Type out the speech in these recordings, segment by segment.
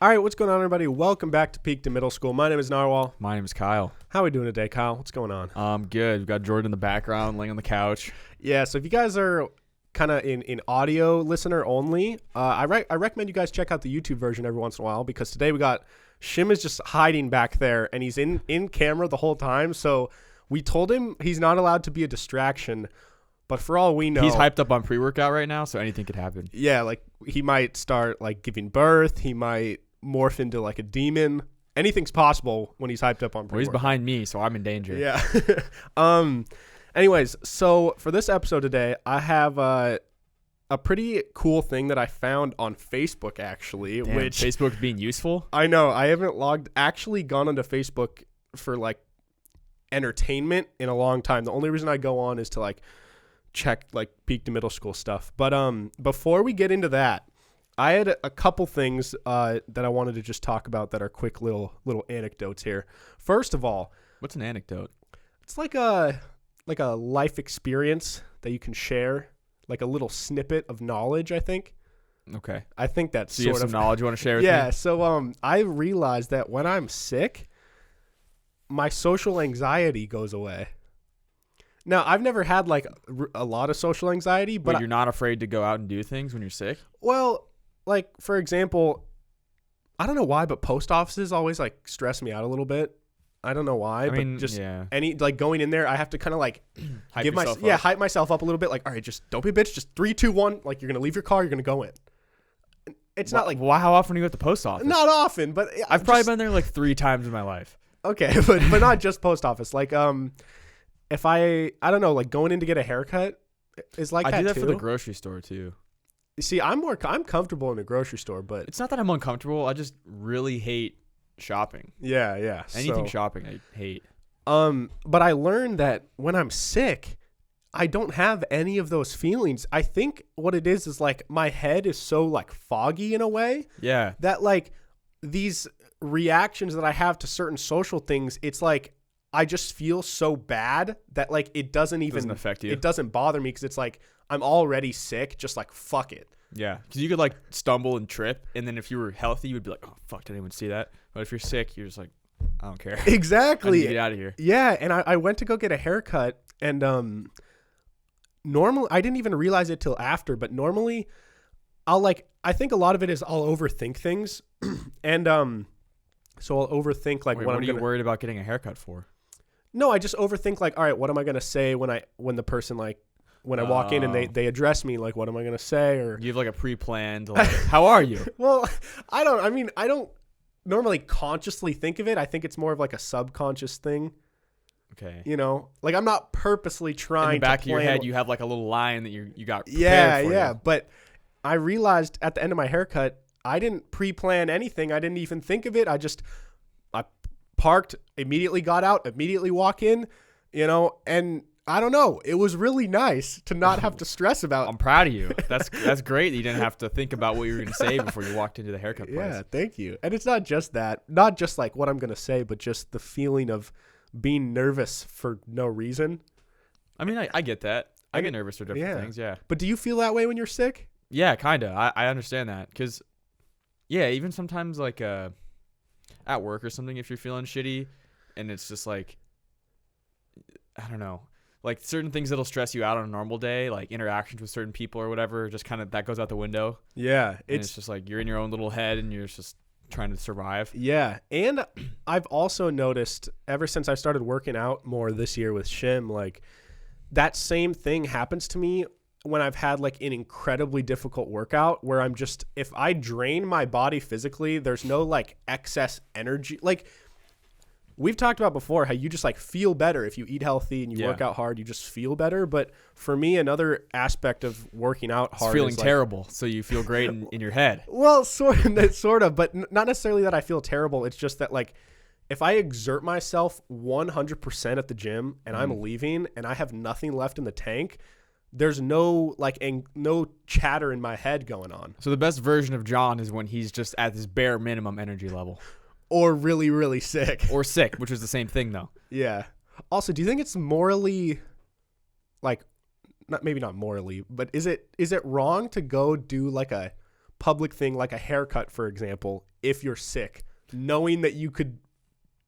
All right, what's going on, everybody? Welcome back to Peak to Middle School. My name is Narwhal. My name is Kyle. How are we doing today, Kyle? What's going on? Good. We've got Jordan in the background laying on the couch. Yeah, so if you guys are kind of in audio listener only, I recommend you guys check out the YouTube version every once in a while, because today we got Shim is just hiding back there, and he's in camera the whole time. So we told him he's not allowed to be a distraction, but for all we know, He's hyped up on pre-workout right now, so anything could happen. Yeah, like he might start like giving birth. He might morph into like a demon. Anything's possible when he's hyped up on pre-workout. Well, he's behind me, so I'm in danger. Yeah. Anyways, so for this episode today, I have a pretty cool thing that I found on Facebook, actually. Damn, which Facebook being useful? I know. I haven't gone onto Facebook for like entertainment in a long time. The only reason I go on is to like check like peak to middle school stuff. But before we get into that, I had a couple things that I wanted to just talk about that are quick little anecdotes here. First of all, What's an anecdote? it's like a life experience that you can share, like a little snippet of knowledge, I think. Okay. I think that's So you have some knowledge you want to share with yeah, me? so I realized that when I'm sick, my social anxiety goes away. Now, I've never had like a lot of social anxiety, but Wait, you're not afraid to go out and do things when you're sick? well, like for example, I don't know why, but post offices always like stress me out a little bit. I don't know why, but just yeah. any like going in there, I have to kind of like Hype yourself up. hype myself up a little bit. Like, all right, just don't be a bitch. Just 3, 2, 1. Like you're gonna leave your car, you're gonna go in. It's not like How often are you at the post office? not often, but I've probably been there like 3 times in my life. okay, but not just post office. Like if I don't know, like going in to get a haircut is like I that do that too. for the grocery store too. See, I'm comfortable in the grocery store, but It's not that I'm uncomfortable. I just really hate shopping. yeah. Anything So, shopping, I hate. but I learned that when I'm sick, I don't have any of those feelings. I think what it is like my head is so like foggy in a way Yeah. that like these reactions that I have to certain social things, it's like I just feel so bad that like it doesn't affect you. It doesn't bother me because it's like I'm already sick. Just like fuck it. Yeah, because you could like stumble and trip, and then if you were healthy, you would be like, "Oh fuck, did anyone see that?" But if you're sick, you're just like, "I don't care." Exactly. I need to get out of here. Yeah, and I went to go get a haircut, and normally I didn't even realize it till after, but normally I think a lot of it is I'll overthink things, and so I'll overthink like Wait, what what I'm are you worried about getting a haircut for? No, I just overthink like, all right, what am I gonna say when the person like when I walk in and they address me, like what am I gonna say? Or You have like a pre-planned like, "How are you?" well, I don't normally consciously think of it. I think it's more of like a subconscious thing. Okay. You know, like I'm not purposely trying In the back to of your plan head, you have like a little line that you got prepared for yeah. you. But I realized at the end of my haircut, I didn't pre-plan anything. I didn't even think of it. I parked, immediately got out, immediately walk in, you know, and I don't know. It was really nice to not have to stress about. I'm proud of you. That's great that you didn't have to think about what you were going to say before you walked into the haircut place. Yeah, thank you. And it's not just that, not just like what I'm going to say, but just the feeling of being nervous for no reason. I mean, I get that. I get nervous for different things, yeah. But do you feel that way when you're sick? Yeah, kind of. I understand that because, yeah, even sometimes like at work or something, if you're feeling shitty and it's just like, I don't know, like certain things that'll stress you out on a normal day, like interactions with certain people or whatever, just kind of that goes out the window. Yeah. It's just like you're in your own little head and you're just trying to survive. Yeah. And I've also noticed ever since I started working out more this year with Shim, like that same thing happens to me when I've had like an incredibly difficult workout where I'm just, if I drain my body physically, there's no like excess energy. Like we've talked about before how you just like feel better if you eat healthy and you work out hard, you just feel better. But for me, another aspect of working out hard It's feeling is like, terrible, so you feel great in your head. well, sort of, but not necessarily that I feel terrible. It's just that like if I exert myself 100% at the gym and I'm leaving and I have nothing left in the tank, there's no no chatter in my head going on. So the best version of John is when he's just at this bare minimum energy level. Or really, really sick. Or sick, which is the same thing though. Yeah. Also, do you think it's morally, like, maybe not morally, but is it wrong to go do like a public thing, like a haircut, for example, if you're sick, knowing that you could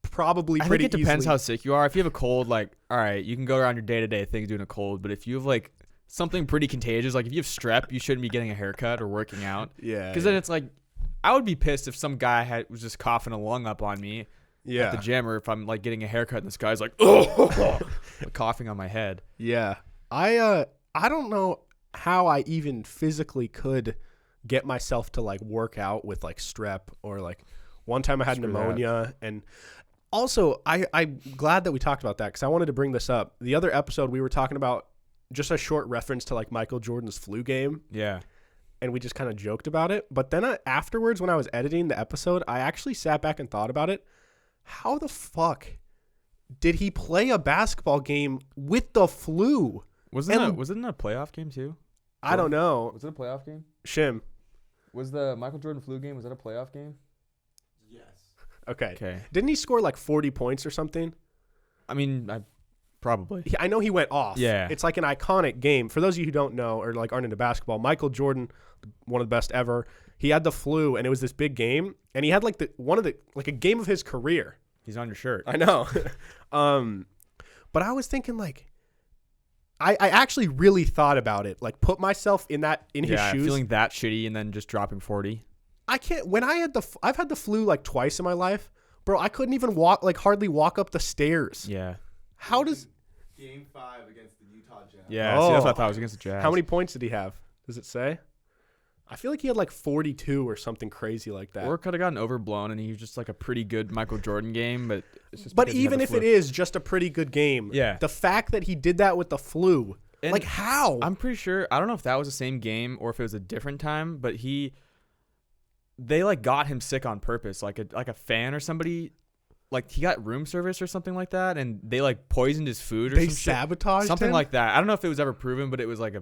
probably I pretty think it depends easily. how sick you are. If you have a cold, like, all right, you can go around your day-to-day things doing a cold. But if you have, like, something pretty contagious, like if you have strep, you shouldn't be getting a haircut or working out. Yeah. Because then it's like, I would be pissed if some guy was just coughing a lung up on me at the gym, or if I'm, like, getting a haircut and this guy's like, oh, like, coughing on my head. Yeah. I don't know how I even physically could get myself to like work out with like strep, or like one time I had pneumonia. And also I'm glad that we talked about that, because I wanted to bring this up. The other episode we were talking about just a short reference to like Michael Jordan's flu game. Yeah. And we just kind of joked about it. But then afterwards, when I was editing the episode, I actually sat back and thought about it. How the fuck did he play a basketball game with the flu? Was it in a playoff game too? I don't know. Was it a playoff game? Shim. Was the Michael Jordan flu game, was that a playoff game? Yes. Okay. Didn't he score like 40 points or something? I mean, probably. I know he went off. Yeah. It's like an iconic game. For those of you who don't know or like aren't into basketball, Michael Jordan, one of the best ever, he had the flu, and it was this big game, and he had like a game of his career. He's on your shirt. I know. But I was thinking like, I actually really thought about it, like put myself in his shoes. Feeling that shitty and then just dropping 40. I can't. When I've had the flu like twice in my life, bro. I couldn't even hardly walk up the stairs. Yeah. How does Game 5 against the Utah Jazz? Yeah. See, that's what I thought. It was against the Jazz. How many points did he have? Does it say? I feel like he had like 42 or something crazy like that. Or it could have gotten overblown, and he was just like a pretty good Michael Jordan game, but it's just. But even if it is just a pretty good game, yeah, the fact that he did that with the flu, and like how? I'm pretty sure. I don't know if that was the same game or if it was a different time, but they like got him sick on purpose, like a fan or somebody. Like he got room service or something like that, and they like poisoned his food or they sabotaged something him? like that. I don't know if it was ever proven, but it was like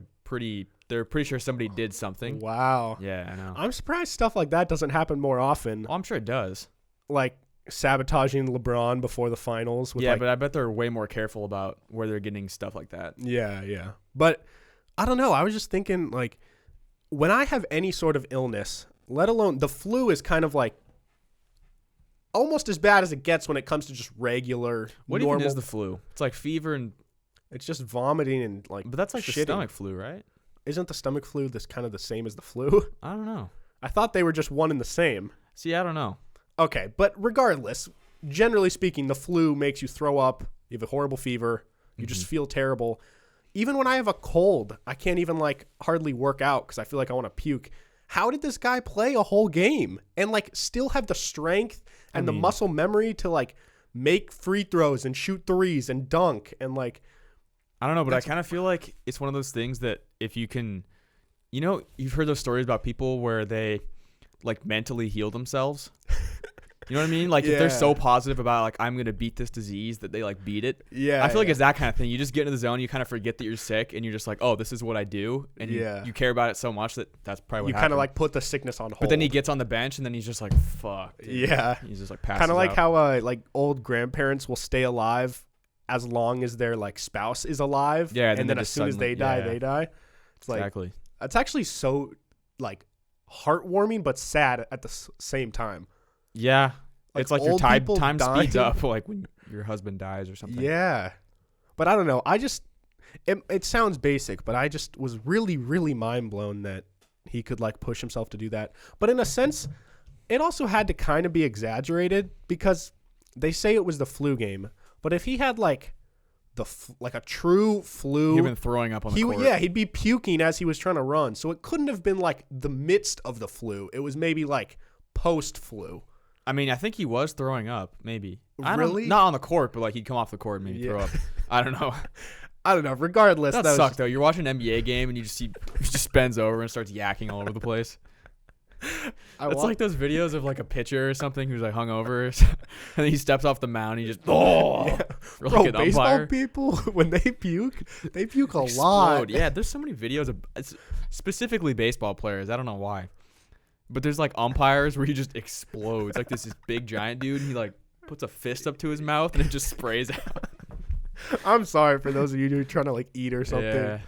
they're pretty sure somebody did something. Wow. Yeah, I know. I'm surprised stuff like that doesn't happen more often. Oh, I'm sure it does. Like sabotaging LeBron before the finals. But I bet they're way more careful about where they're getting stuff like that. Yeah. But I don't know. I was just thinking like when I have any sort of illness, let alone the flu is kind of like almost as bad as it gets when it comes to just regular, what normal. even is the flu? It's like fever and it's just vomiting and like. But that's like shitting. the stomach flu, right? Isn't the stomach flu this kind of the same as the flu? I don't know. I thought they were just one and the same. See, I don't know. Okay, but regardless, generally speaking, the flu makes you throw up. You have a horrible fever. You just feel terrible. Even when I have a cold, I can't even like hardly work out because I feel like I want to puke. How did this guy play a whole game and like still have the strength and the muscle memory to like make free throws and shoot threes and dunk and like. I don't know, but I kind of feel like it's one of those things that if you can, you've heard those stories about people where they like mentally heal themselves. You know what I mean? Like if they're so positive about like, I'm going to beat this disease that they like beat it. Yeah. I feel like it's that kind of thing. You just get into the zone. You kind of forget that you're sick and you're just like, oh, this is what I do. And you care about it so much that's probably what you kind of like put the sickness on hold. But then he gets on the bench and then he's just like, fuck. Dude. Yeah. He's just like passes kind of like out. how like old grandparents will stay alive as long as their like spouse is alive. Yeah. And then as soon as they die, they die. It's like, exactly. It's actually so like heartwarming, but sad at the same time. Yeah. Like, it's like your time dying. speeds up like when your husband dies or something. Yeah. But I don't know. It sounds basic, but I just was really, really mind blown that he could like push himself to do that. But in a sense, it also had to kind of be exaggerated because they say it was the flu game. But if he had like like a true flu, He'd been throwing up on the court. Yeah, he'd be puking as he was trying to run. So it couldn't have been like the midst of the flu. It was maybe like post flu. I mean, I think he was throwing up, maybe. Really? Not on the court, but like he'd come off the court and maybe throw up. I don't know. I don't know. Regardless, That sucked though. You're watching an NBA game and you just see he just bends over and starts yakking all over the place. It's like those videos of like a pitcher or something who's like hungover, and then he steps off the mound and he just yeah. for Bro, like an baseball umpire. people when they puke a Explode. lot. Yeah, there's so many videos of specifically baseball players. I don't know why, but there's like umpires where he just explodes. Like this big giant dude, and he like puts a fist up to his mouth and it just sprays out. I'm sorry for those of you who are trying to like eat or something. Yeah.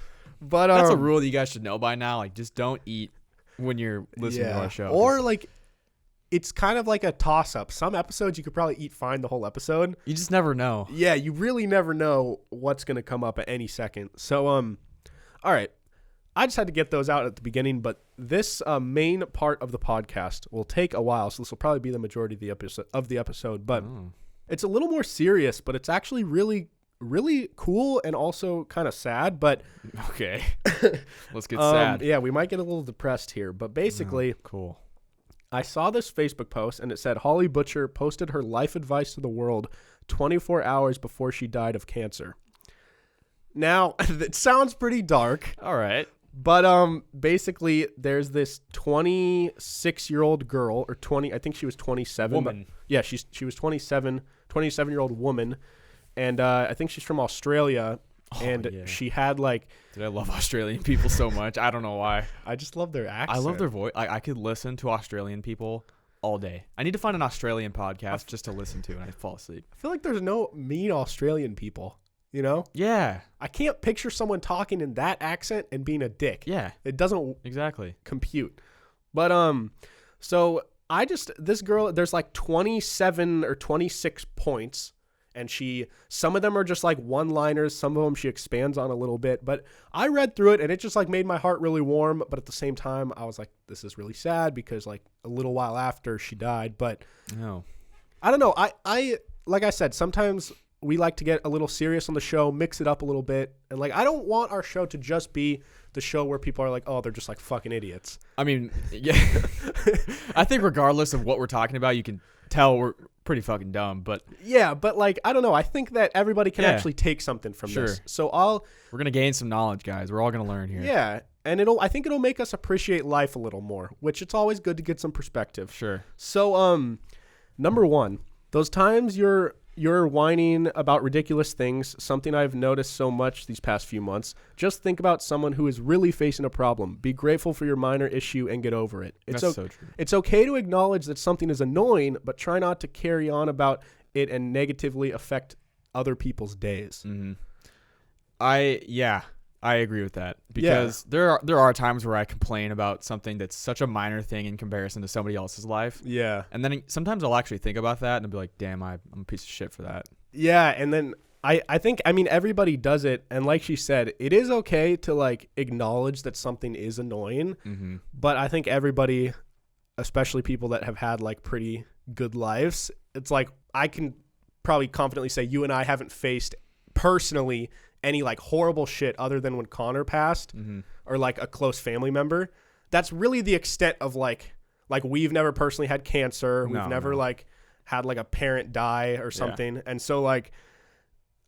But That's a rule that you guys should know by now. Like, just don't eat when you're listening to our show. Or like it's kind of like a toss-up. Some episodes you could probably eat fine the whole episode. You just never know. Yeah, you really never know what's going to come up at any second. So, all right. I just had to get those out at the beginning, but this main part of the podcast will take a while, so this will probably be the majority of the episode. But it's a little more serious, but it's actually really, really cool and also kind of sad. But okay, let's get sad. Yeah, we might get a little depressed here, but basically, cool. I saw this Facebook post, and it said Holly Butcher posted her life advice to the world 24 hours before she died of cancer. Now, it sounds pretty dark. All right. But basically, there's this 26-year-old girl, or 20, I think she was 27. Woman. Yeah, she was 27-year-old woman, and I think she's from Australia, and yeah. she had like... Dude, I love Australian people so much. I don't know why. I just love their accent. I love their voice. I could listen to Australian people all day. I need to find an Australian podcast just to listen to, and I fall asleep. I feel like there's no mean Australian people, you know? Yeah. I can't picture someone talking in that accent and being a dick. Yeah. It doesn't Exactly. compute. But so this girl, there's like 27 or 26 points, and some of them are just like one-liners, some of them she expands on a little bit, but I read through it and it just like made my heart really warm, but at the same time I was like, this is really sad because like a little while after she died. But No. I don't know. I like I said, sometimes we like to get a little serious on the show, mix it up a little bit. And like, I don't want our show to just be the show where people are like, oh, they're just like fucking idiots. I mean, yeah. I think regardless of what we're talking about, you can tell we're pretty fucking dumb, but yeah, but like, I don't know. I think that everybody can actually take something from this. So we're going to gain some knowledge, guys. We're all going to learn here. Yeah. And I think it'll make us appreciate life a little more, which it's always good to get some perspective. Sure. So, number one, those times you're whining about ridiculous things, something I've noticed so much these past few months. Just think about someone who is really facing a problem. Be grateful for your minor issue and get over it. That's so true. It's okay to acknowledge that something is annoying, but try not to carry on about it and negatively affect other people's days. Mm-hmm. I agree with that because there are times where I complain about something that's such a minor thing in comparison to somebody else's life. Yeah. And then sometimes I'll actually think about that and I'll be like, damn, I'm a piece of shit for that. Yeah. And then I think, I mean, everybody does it. And like she said, it is okay to like acknowledge that something is annoying. Mm-hmm. But I think everybody, especially people that have had like pretty good lives, it's like I can probably confidently say you and I haven't faced personally any like horrible shit other than when Connor passed or like a close family member. That's really the extent of like we've never personally had cancer. We've never like had like a parent die or something. And so like,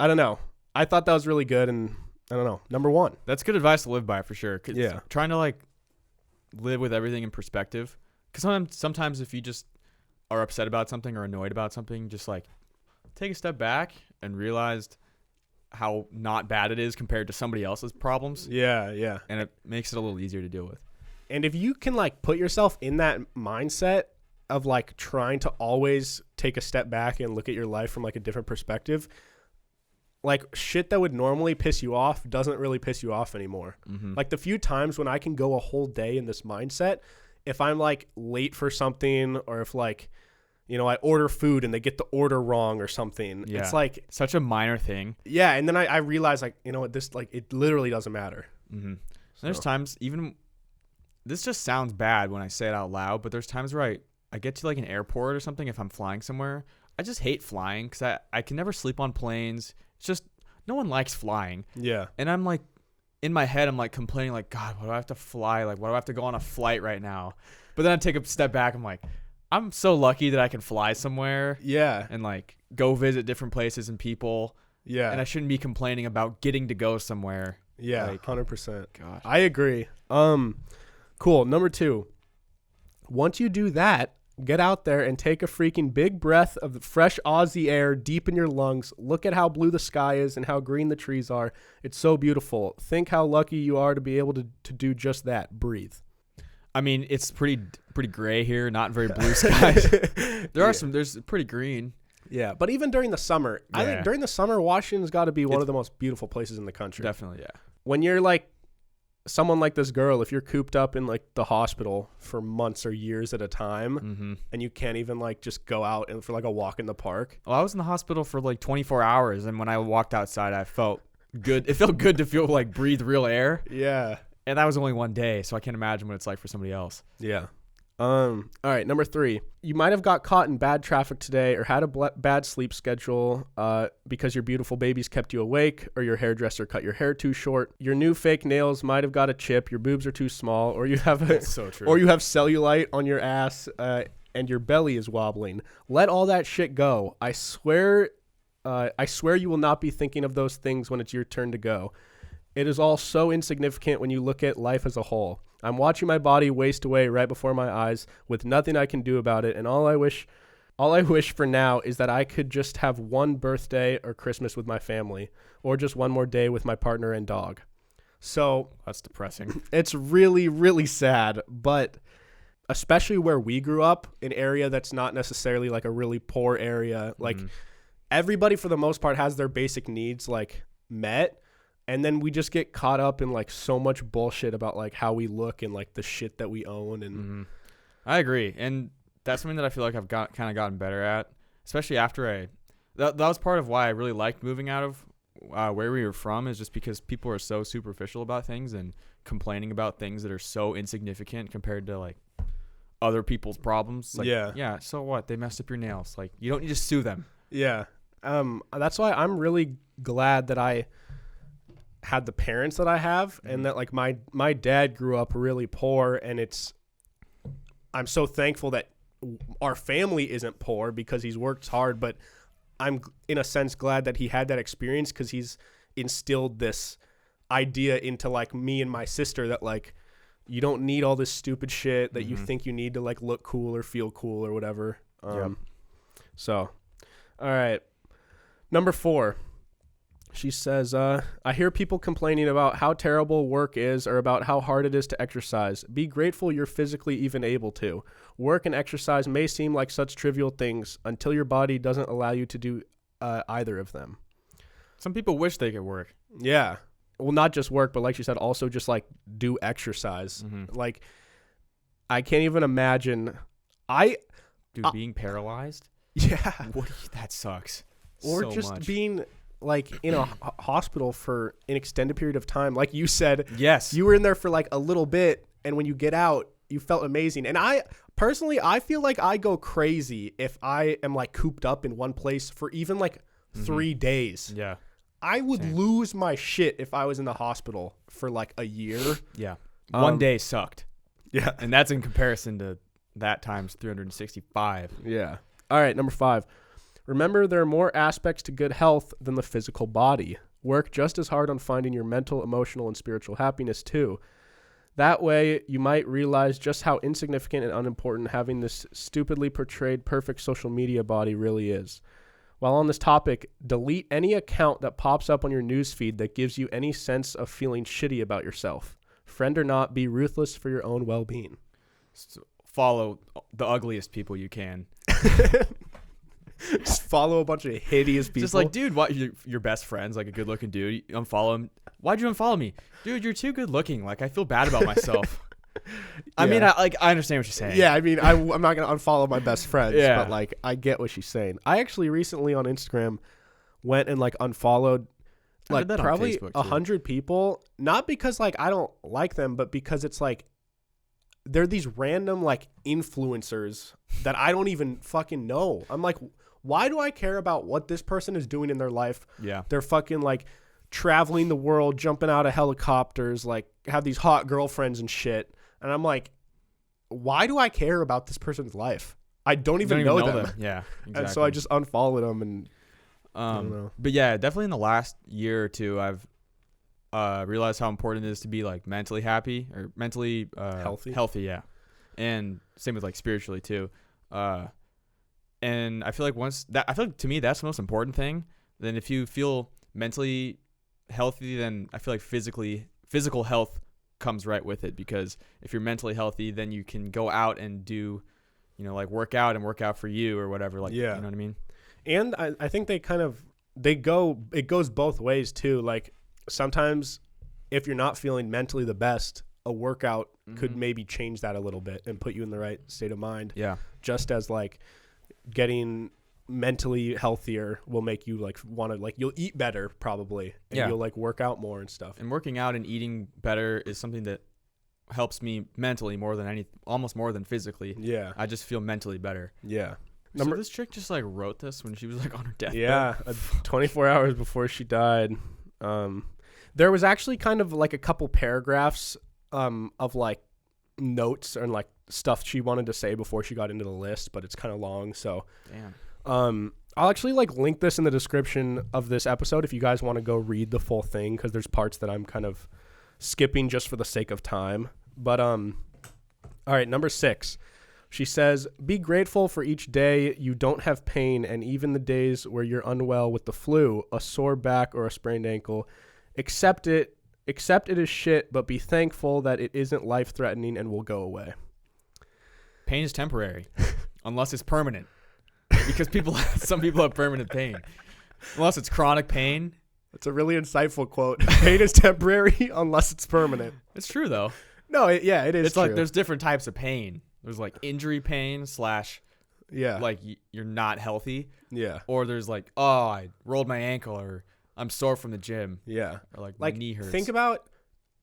I don't know. I thought that was really good. And I don't know. Number one. That's good advice to live by for sure. Yeah. Trying to like live with everything in perspective. Because sometimes if you just are upset about something or annoyed about something, just like take a step back and realize how not bad it is compared to somebody else's problems. Yeah, yeah. And it makes it a little easier to deal with. And if you can like put yourself in that mindset of like trying to always take a step back and look at your life from like a different perspective, like shit that would normally piss you off doesn't really piss you off anymore. Mm-hmm. Like the few times when I can go a whole day in this mindset, if I'm like late for something or if like, you know, I order food and they get the order wrong or something. Yeah. It's like such a minor thing. Yeah. And then I realize like, you know what, this like, it literally doesn't matter. Mm-hmm. So. There's times even, this just sounds bad when I say it out loud, but there's times where I get to like an airport or something. If I'm flying somewhere, I just hate flying because I can never sleep on planes. It's just, no one likes flying. Yeah. And I'm like, in my head, I'm like complaining like, God, why do I have to fly? Like, why do I have to go on a flight right now? But then I take a step back. I'm like, I'm so lucky that I can fly somewhere. Yeah. And like go visit different places and people. Yeah. And I shouldn't be complaining about getting to go somewhere. Yeah. Like, 100%. Gosh. I agree. Cool. Number 2. Once you do that, get out there and take a freaking big breath of the fresh Aussie air deep in your lungs. Look at how blue the sky is and how green the trees are. It's so beautiful. Think how lucky you are to be able to do just that. Breathe. I mean, it's pretty gray here, not very blue skies. There's pretty green. Yeah, but even during the summer, I think during the summer, Washington's got to be one of the most beautiful places in the country. Definitely, yeah. When you're like someone like this girl, if you're cooped up in like the hospital for months or years at a time and you can't even like just go out and for like a walk in the park. Well, I was in the hospital for like 24 hours, and when I walked outside, I felt good. It felt good to feel like breathe real air. Yeah. And that was only one day, so I can't imagine what it's like for somebody else. Yeah. All right, number 3. You might have got caught in bad traffic today or had a bad sleep schedule because your beautiful babies kept you awake, or your hairdresser cut your hair too short. Your new fake nails might have got a chip, your boobs are too small, or you have That's so true. or you have cellulite on your ass and your belly is wobbling. Let all that shit go. I swear you will not be thinking of those things when it's your turn to go. It is all so insignificant when you look at life as a whole. I'm watching my body waste away right before my eyes with nothing I can do about it, and all I wish for now is that I could just have one birthday or Christmas with my family, or just one more day with my partner and dog. So That's depressing. it's really, really sad, but especially where we grew up, an area that's not necessarily like a really poor area, like everybody for the most part has their basic needs like met. And then we just get caught up in like so much bullshit about like how we look and like the shit that we own. And I agree. And that's something that I feel like I've kind of gotten better at, especially after that was part of why I really liked moving out of where we were from, is just because people are so superficial about things and complaining about things that are so insignificant compared to like other people's problems. Like, yeah. So what? They messed up your nails. Like, you don't need to sue them. Yeah. That's why I'm really glad that I had the parents that I have, and that like my dad grew up really poor, and I'm so thankful that our family isn't poor because he's worked hard, but I'm in a sense glad that he had that experience because he's instilled this idea into like me and my sister that like you don't need all this stupid shit that you think you need to like look cool or feel cool or whatever. So all right, number 4. She says, I hear people complaining about how terrible work is or about how hard it is to exercise. Be grateful you're physically even able to. Work and exercise may seem like such trivial things until your body doesn't allow you to do either of them. Some people wish they could work. Yeah. Well, not just work, but like you said, also just like do exercise. Like, I can't even imagine. Being paralyzed? Yeah. That sucks. Or so just much. being like in a hospital for an extended period of time. Like you said, yes, you were in there for like a little bit, and when you get out, you felt amazing. And I personally feel like I go crazy if I am like cooped up in one place for even like 3 days. Yeah. I would lose my shit if I was in the hospital for like a year. Yeah. One day sucked. Yeah. And that's in comparison to that times 365. Yeah. All right, number 5. Remember, there are more aspects to good health than the physical body. Work just as hard on finding your mental, emotional, and spiritual happiness, too. That way, you might realize just how insignificant and unimportant having this stupidly portrayed perfect social media body really is. While on this topic, delete any account that pops up on your newsfeed that gives you any sense of feeling shitty about yourself. Friend or not, be ruthless for your own well-being. So follow the ugliest people you can. Just follow a bunch of hideous people. Just like, dude, what? Your best friend's like a good-looking dude. You unfollow him. Why'd you unfollow me? Dude, you're too good-looking. Like, I feel bad about myself. I mean, I understand what you're saying. Yeah, I mean, I'm not going to unfollow my best friends, Yeah. but, like, I get what she's saying. I actually recently on Instagram went and, like, unfollowed, like, did that on probably Facebook, too. 100 people. Not because, like, I don't like them, but because it's, like, they're these random, like, influencers that I don't even fucking know. I'm like, why do I care about what this person is doing in their life? Yeah. They're fucking, like, traveling the world, jumping out of helicopters, like, have these hot girlfriends and shit. And I'm like, why do I care about this person's life? I don't even know them. Yeah, exactly. And so I just unfollowed them, and I don't know. But yeah, definitely in the last year or two, I've realized how important it is to be like mentally happy or mentally healthy, yeah. And same with like spiritually too. And I feel like to me that's the most important thing. Then if you feel mentally healthy, then I feel like physical health comes right with it, because if you're mentally healthy, then you can go out and do, like work out for you or whatever. Like, yeah. You know what I mean? And I think it goes both ways too. Like sometimes if you're not feeling mentally the best, a workout could Mhm. maybe change that a little bit and put you in the right state of mind. Yeah. Just as like getting mentally healthier will make you like want to like you'll eat better probably, and Yeah. you'll like work out more and stuff. And working out and eating better is something that helps me mentally almost more than physically. Yeah. I just feel mentally better. Yeah. So this chick just like wrote this when she was like on her deathbed. Yeah, 24 hours before she died. There was actually kind of like a couple paragraphs of like notes and like stuff she wanted to say before she got into the list, but it's kind of long. So, Damn. I'll actually like link this in the description of this episode if you guys want to go read the full thing, because there's parts that I'm kind of skipping just for the sake of time. But all right, number 6. She says, "Be grateful for each day you don't have pain, and even the days where you're unwell with the flu, a sore back, or a sprained ankle. Accept it is shit, but be thankful that it isn't life-threatening and will go away." Pain is temporary, unless it's permanent. Because some people have permanent pain. Unless it's chronic pain. That's a really insightful quote. Pain is temporary unless it's permanent. It's true though. No, it is. It's true. like there's different types of pain. There's like injury pain / yeah, like you're not healthy, yeah, or there's like, oh, I rolled my ankle, or I'm sore from the gym, yeah. or like my knee hurts. Think about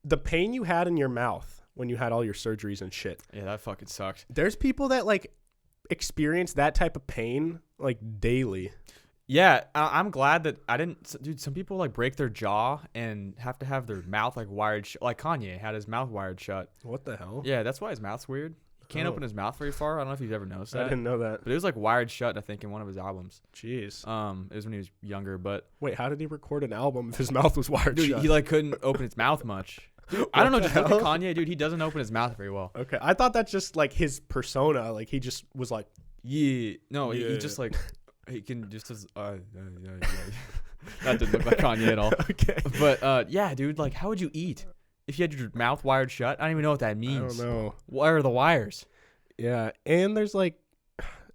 the pain you had in your mouth when you had all your surgeries and shit. Yeah, that fucking sucked. There's people that like experience that type of pain like daily. Yeah, I'm glad that I didn't. Dude, some people like break their jaw and have to have their mouth like wired shut. Like Kanye had his mouth wired shut. What the hell? Yeah, that's why his mouth's weird. He can't open his mouth very far. I don't know if you've ever noticed I that. didn't know that. But it was like wired shut, I think, in one of his albums. Jeez. It was when he was younger, but Wait, how did he record an album if his mouth was wired dude, shut? he like couldn't open his mouth much. I don't know, What just the look at hell? Kanye, dude. He doesn't open his mouth very well. Okay, I thought that's just like his persona. Like he just was like, Yeah, no, he Yeah. just like he can just yeah. That didn't look like Kanye at all. okay. But yeah, dude, like how would you eat if you had your mouth wired shut? I don't even know what that I means. don't know. Where are the wires? Yeah, and there's like,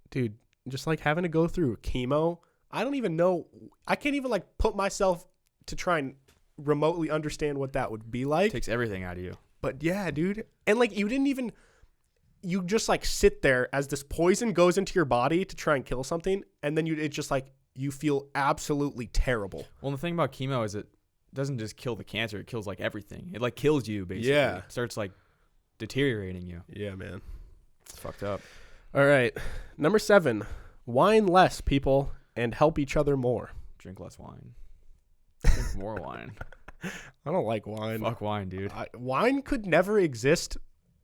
dude, just like having to go through chemo. I don't even know. I can't even like put myself to try and remotely understand what that would be like. Takes everything out of you. But yeah, dude, and like you just like sit there as this poison goes into your body to try and kill something, and then it's just like you feel absolutely terrible. Well, the thing about chemo is it doesn't just kill the cancer; it kills like everything. It like kills you basically. Yeah. It starts like deteriorating you. Yeah, man. It's fucked up. All right, number 7, whine less, people, and help each other more. Drink less wine. Drink more wine. I don't like wine. Fuck wine, dude. Wine could never exist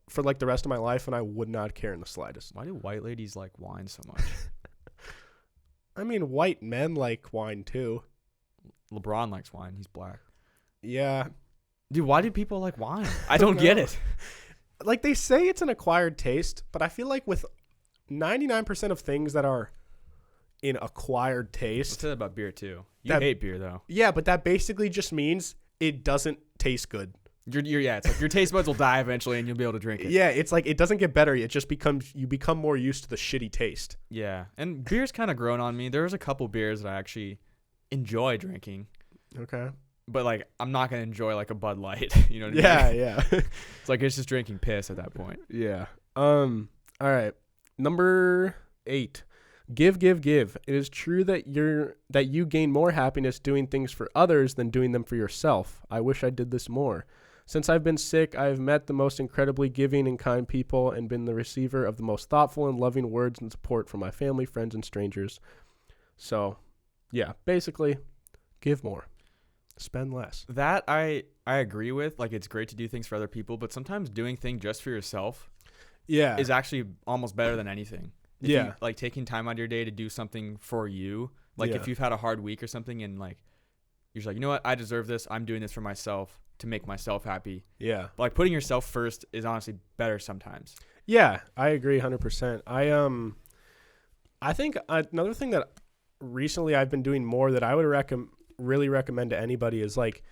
for like the rest of my life, and I would not care in the slightest. Why do white ladies like wine so much? I mean, white men like wine too. LeBron likes wine. He's black. Yeah. Dude, why do people like wine? I don't get know. it. Like they say it's an acquired taste, but I feel like with 99% of things that are in acquired Let's taste, say that about beer too. You That- hate beer though. yeah, but that basically just means it doesn't taste good. Yeah, it's like your taste buds will die eventually and you'll be able to drink it. Yeah, it's like it doesn't get better. It just you become more used to the shitty taste. Yeah. And beer's kind of grown on me. There's a couple beers that I actually enjoy drinking. Okay. But like I'm not gonna enjoy like a Bud Light. You know what I Yeah, mean? yeah. It's like it's just drinking piss at that point. Yeah. All right. Number 8. Give. It is true that you gain more happiness doing things for others than doing them for yourself. I wish I did this more. Since I've been sick, I have met the most incredibly giving and kind people and been the receiver of the most thoughtful and loving words and support from my family, friends, and strangers. So, yeah, basically, give more. Spend less. That I agree with. Like it's great to do things for other people, but sometimes doing things just for yourself Yeah. is actually almost better than anything. If Yeah. you, like taking time out of your day to do something for you. Like Yeah. if you've had a hard week or something and like you're just like, you know what, I deserve this. I'm doing this for myself to make myself happy. Yeah. But like putting yourself first is honestly better sometimes. Yeah, I agree 100%. I think another thing that recently I've been doing more that I would really recommend to anybody is like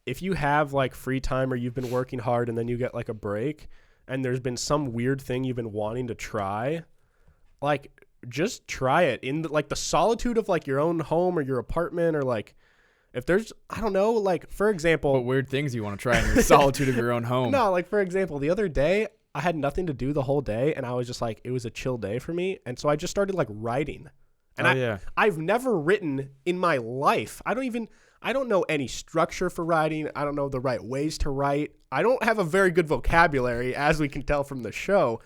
if you have like free time or you've been working hard and then you get like a break and there's been some weird thing you've been wanting to try, like just try it in like the solitude of like your own home or your apartment or like If there's, I don't know, like, for example, What weird things you want to try in the solitude of your own home? no, like, for example, the other day, I had nothing to do the whole day, and I was just like, it was a chill day for me, and so I just started, like, writing. And I've never written in my life. I don't know any structure for writing. I don't know the right ways to write. I don't have a very good vocabulary, as we can tell from the show,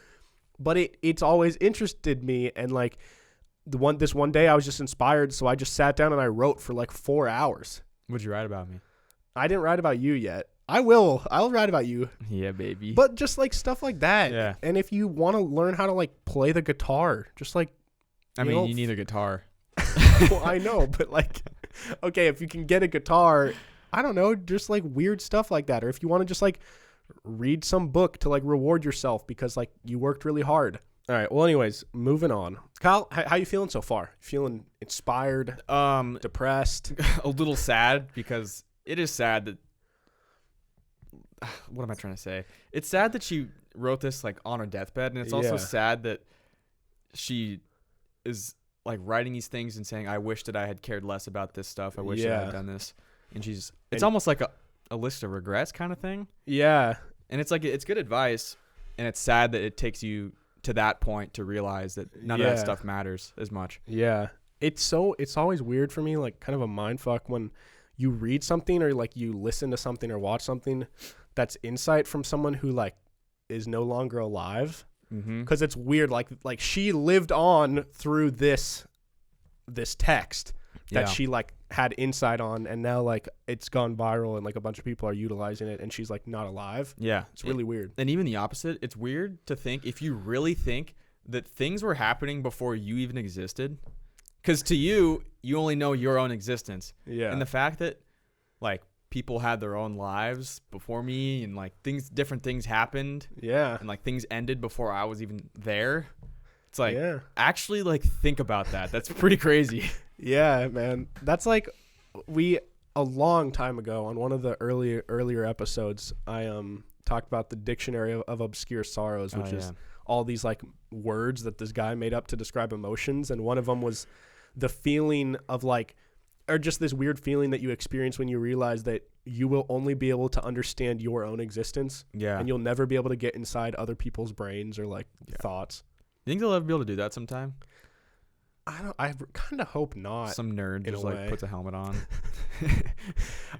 but it's always interested me, and, like, this one day I was just inspired, so I just sat down and I wrote for like 4 hours. What'd you write about me? I didn't write about you yet. I'll write about you. Yeah, baby. But just like stuff like that. Yeah. And if you want to learn how to like play the guitar, just like I mean, you need a guitar. well, I know, but like okay, if you can get a guitar, I don't know, just like weird stuff like that. Or if you want to just like read some book to like reward yourself because like you worked really hard. All right. Well, anyways, moving on. Kyle, how you feeling so far? Feeling inspired? Depressed? A little sad because it is sad that. What am I trying to say? It's sad that she wrote this like on her deathbed, and it's also sad that she is like writing these things and saying, "I wish that I had cared less about this stuff. I wish that I had done this." And it's almost like a list of regrets kind of thing. Yeah. And it's like it's good advice, and it's sad that it takes you to that point to realize that none of that stuff matters as much. Yeah. It's always weird for me, like kind of a mind fuck when you read something or like you listen to something or watch something that's insight from someone who like is no longer alive. Because it's weird. Like she lived on through this text that she like had insight on, and now like it's gone viral and like a bunch of people are utilizing it, and she's like not alive. Yeah. It's really weird. And even the opposite, it's weird to think, if you really think that things were happening before you even existed, because to you only know your own existence. Yeah. And the fact that like people had their own lives before me, and like different things happened. Yeah. And like things ended before I was even there. It's like, actually like think about that. That's pretty crazy. Yeah, man. That's like a long time ago on one of the earlier episodes, I talked about the dictionary of obscure sorrows, which is all these like words that this guy made up to describe emotions, and one of them was the feeling of like, or just this weird feeling that you experience when you realize that you will only be able to understand your own existence. Yeah. And you'll never be able to get inside other people's brains or like thoughts. You think they'll ever be able to do that sometime? I kind of hope not. Some nerd just like puts a helmet on.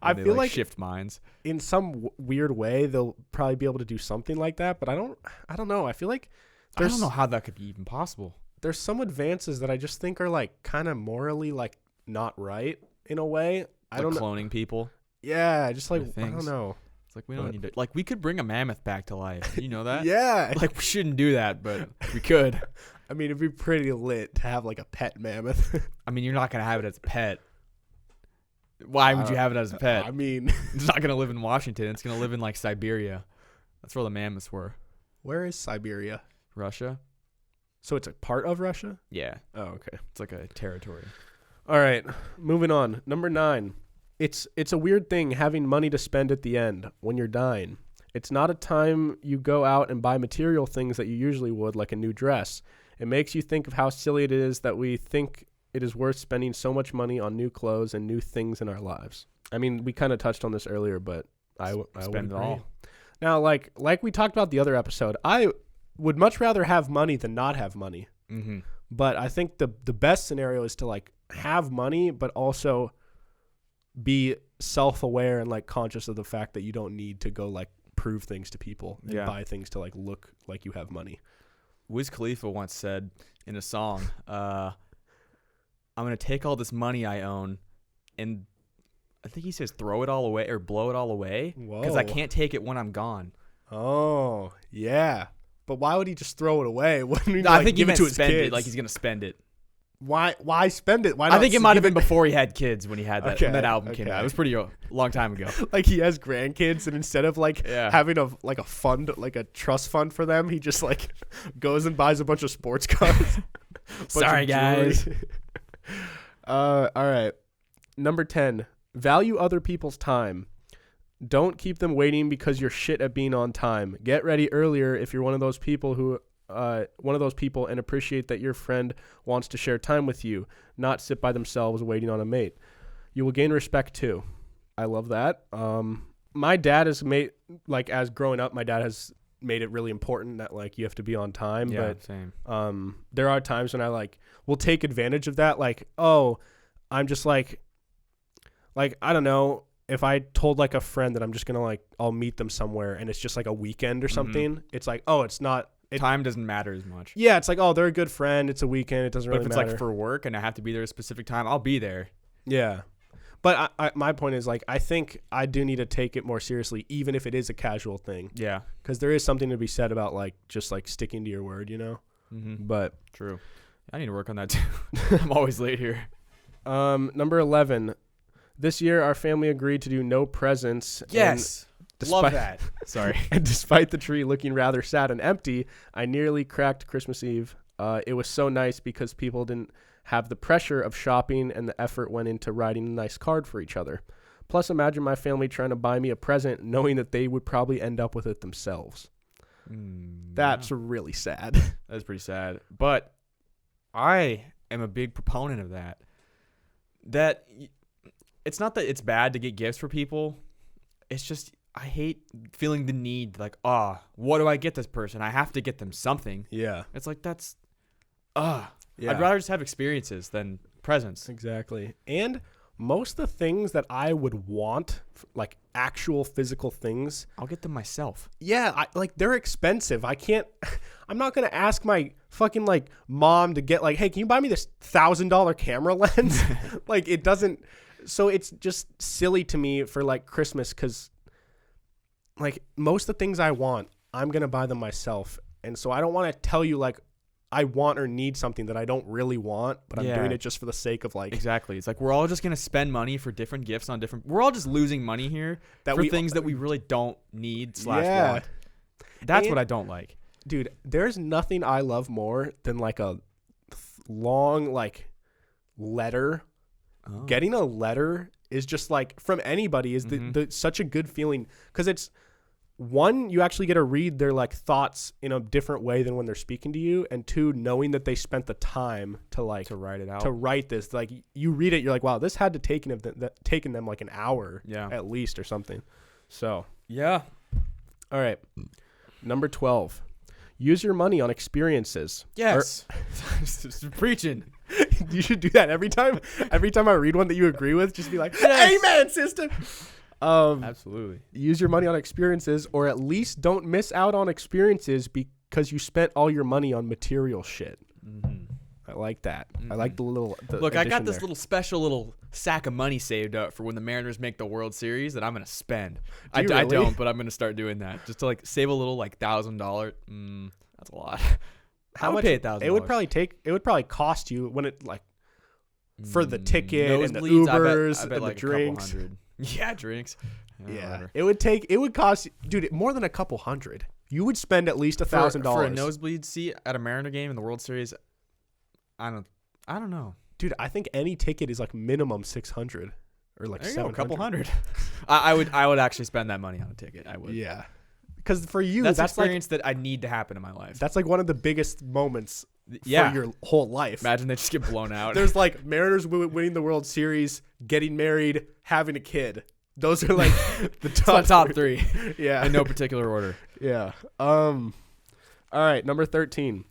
I feel like shift minds. In some weird way they'll probably be able to do something like that, but I don't know. I feel like I don't know how that could be even possible. There's some advances that I just think are like kind of morally like not right in a way. I don't know. Cloning people. Yeah, just like I don't know. It's like we don't need to. Like we could bring a mammoth back to life. You know that? Yeah. Like we shouldn't do that, but we could. I mean, it'd be pretty lit to have like a pet mammoth. I mean, you're not gonna have it as a pet. Why would you have it as a pet? I mean, it's not gonna live in Washington. It's gonna live in like Siberia. That's where the mammoths were. Where is Siberia? Russia. So it's a part of Russia? Yeah. Oh, okay. It's like a territory. All right, moving on. Number 9. It's a weird thing having money to spend at the end when you're dying. It's not a time you go out and buy material things that you usually would, like a new dress. It makes you think of how silly it is that we think it is worth spending so much money on new clothes and new things in our lives. I mean, we kind of touched on this earlier, but I spend it all. Now, like we talked about the other episode, I would much rather have money than not have money. Mm-hmm. But I think the best scenario is to like have money, but also be self-aware and like conscious of the fact that you don't need to go like prove things to people and buy things to like look like you have money. Wiz Khalifa once said in a song, I'm going to take all this money I own and I think he says throw it all away or blow it all away because I can't take it when I'm gone. Oh, yeah. But why would he just throw it away? Wouldn't he I think give he it to his spend kids? it, like he's going to spend it. Why spend it? Why not? I think it might have been before he had kids when he had that when that album came out. It was pretty long time ago. Like he has grandkids, and instead of like having a fund, like a trust fund for them, he just like goes and buys a bunch of sports cars. Sorry, guys. All right. Number 10. Value other people's time. Don't keep them waiting because you're shit at being on time. Get ready earlier if you're one of those people and appreciate that your friend wants to share time with you, not sit by themselves waiting on a mate. You will gain respect too. I love that. My dad has made, like, as growing up, my dad has made it really important that, like, you have to be on time. Yeah, But same. there are times when I, like, will take advantage of that. Like, oh, I'm just like, I don't know. If I told, like, a friend that I'm just going to, like, I'll meet them somewhere and it's just, like, a weekend or something, it's like, oh, it's not. Time doesn't matter as much. Yeah, it's like, oh, they're a good friend. It's a weekend. It doesn't But really if it's matter. like for work and I have to be there at a specific time, I'll be there. Yeah. But my point is, like, I think I do need to take it more seriously, even if it is a casual thing. Yeah. Because there is something to be said about, like, just, like, sticking to your word, you know? Mm-hmm. But True. I need to work on that too. I'm always late here. number 11. This year, our family agreed to do no presents. Yes. Love that. Sorry. And despite the tree looking rather sad and empty, I nearly cracked Christmas Eve. It was so nice because people didn't have the pressure of shopping and the effort went into writing a nice card for each other. Plus, imagine my family trying to buy me a present knowing that they would probably end up with it themselves. That's really sad. That's pretty sad. But I am a big proponent of that. It's not that it's bad to get gifts for people. It's just I hate feeling the need, like, what do I get this person? I have to get them something. Yeah. It's like, that's, Yeah. I'd rather just have experiences than presents. Exactly. And most of the things that I would want, like actual physical things, I'll get them myself. yeah, like they're expensive. I'm not going to ask my fucking like mom to get like, hey, can you buy me this $1,000 camera lens? Like it doesn't. So it's just silly to me for like Christmas because like most of the things I want, I'm going to buy them myself. And so I don't want to tell you like I want or need something that I don't really want, but I'm doing it just for the sake of like. Exactly. It's like we're all just going to spend money for different gifts on different. We're all just losing money here for things that we really don't need / want. That's what I don't like. Dude, there's nothing I love more than like a long like letter. Oh. Getting a letter is just like from anybody is the such a good feeling because it's one, you actually get to read their like thoughts in a different way than when they're speaking to you, and two, knowing that they spent the time to like to write it out, to write this. Like you read it, you're like, wow, this had to taken them like an hour, at least or something. So yeah, all right, number 12. Use your money on experiences. Yes, preaching. You should do that every time. Every time I read one that you agree with, just be like, "Amen, sister." Absolutely. Use your money on experiences, or at least don't miss out on experiences because you spent all your money on material shit. I like that. I like the little. Look, I got this little special little sack of money saved up for when the Mariners make the World Series that I'm gonna spend. I don't, but I'm gonna start doing that just to like save a little like $1,000. That's a lot. How much? Pay $1,000? It would probably cost you when it like for the ticket and the Nosebleeds, Ubers I bet and like the drinks. a couple hundred. Yeah, drinks. Yeah, it would cost, dude, more than a couple hundred. You would spend at least $1,000 for a nosebleed seat at a Mariner game in the World Series. I don't know, dude. I think any ticket is like minimum 600 or like 700. A couple hundred. I would actually spend that money on a ticket. I would. Yeah, because for you, that's that's experience that I need to happen in my life. That's like one of the biggest moments for your whole life. Imagine they just get blown out. There's like Mariners winning the World Series, getting married, having a kid. Those are like the top three. Yeah, in no particular order. Yeah. All right, number 13.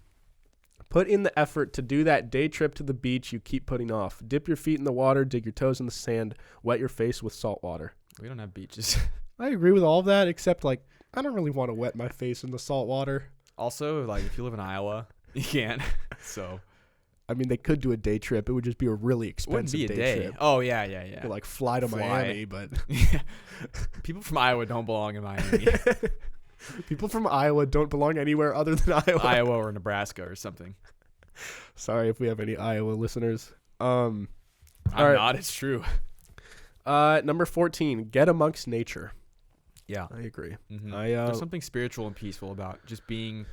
Put in the effort to do that day trip to the beach you keep putting off. Dip your feet in the water, dig your toes in the sand, wet your face with salt water. We don't have beaches. I agree with all of that, except like I don't really want to wet my face in the salt water. Also, like if you live in Iowa, you can't. So, I mean, they could do a day trip. It would just be a really expensive day trip. Oh yeah. You could, like fly to Miami, but people from Iowa don't belong in Miami. People from Iowa don't belong anywhere other than Iowa. Iowa or Nebraska or something. Sorry if we have any Iowa listeners. I'm not. It's true. Number 14. Get amongst nature. Yeah, I agree. There's something spiritual and peaceful about just being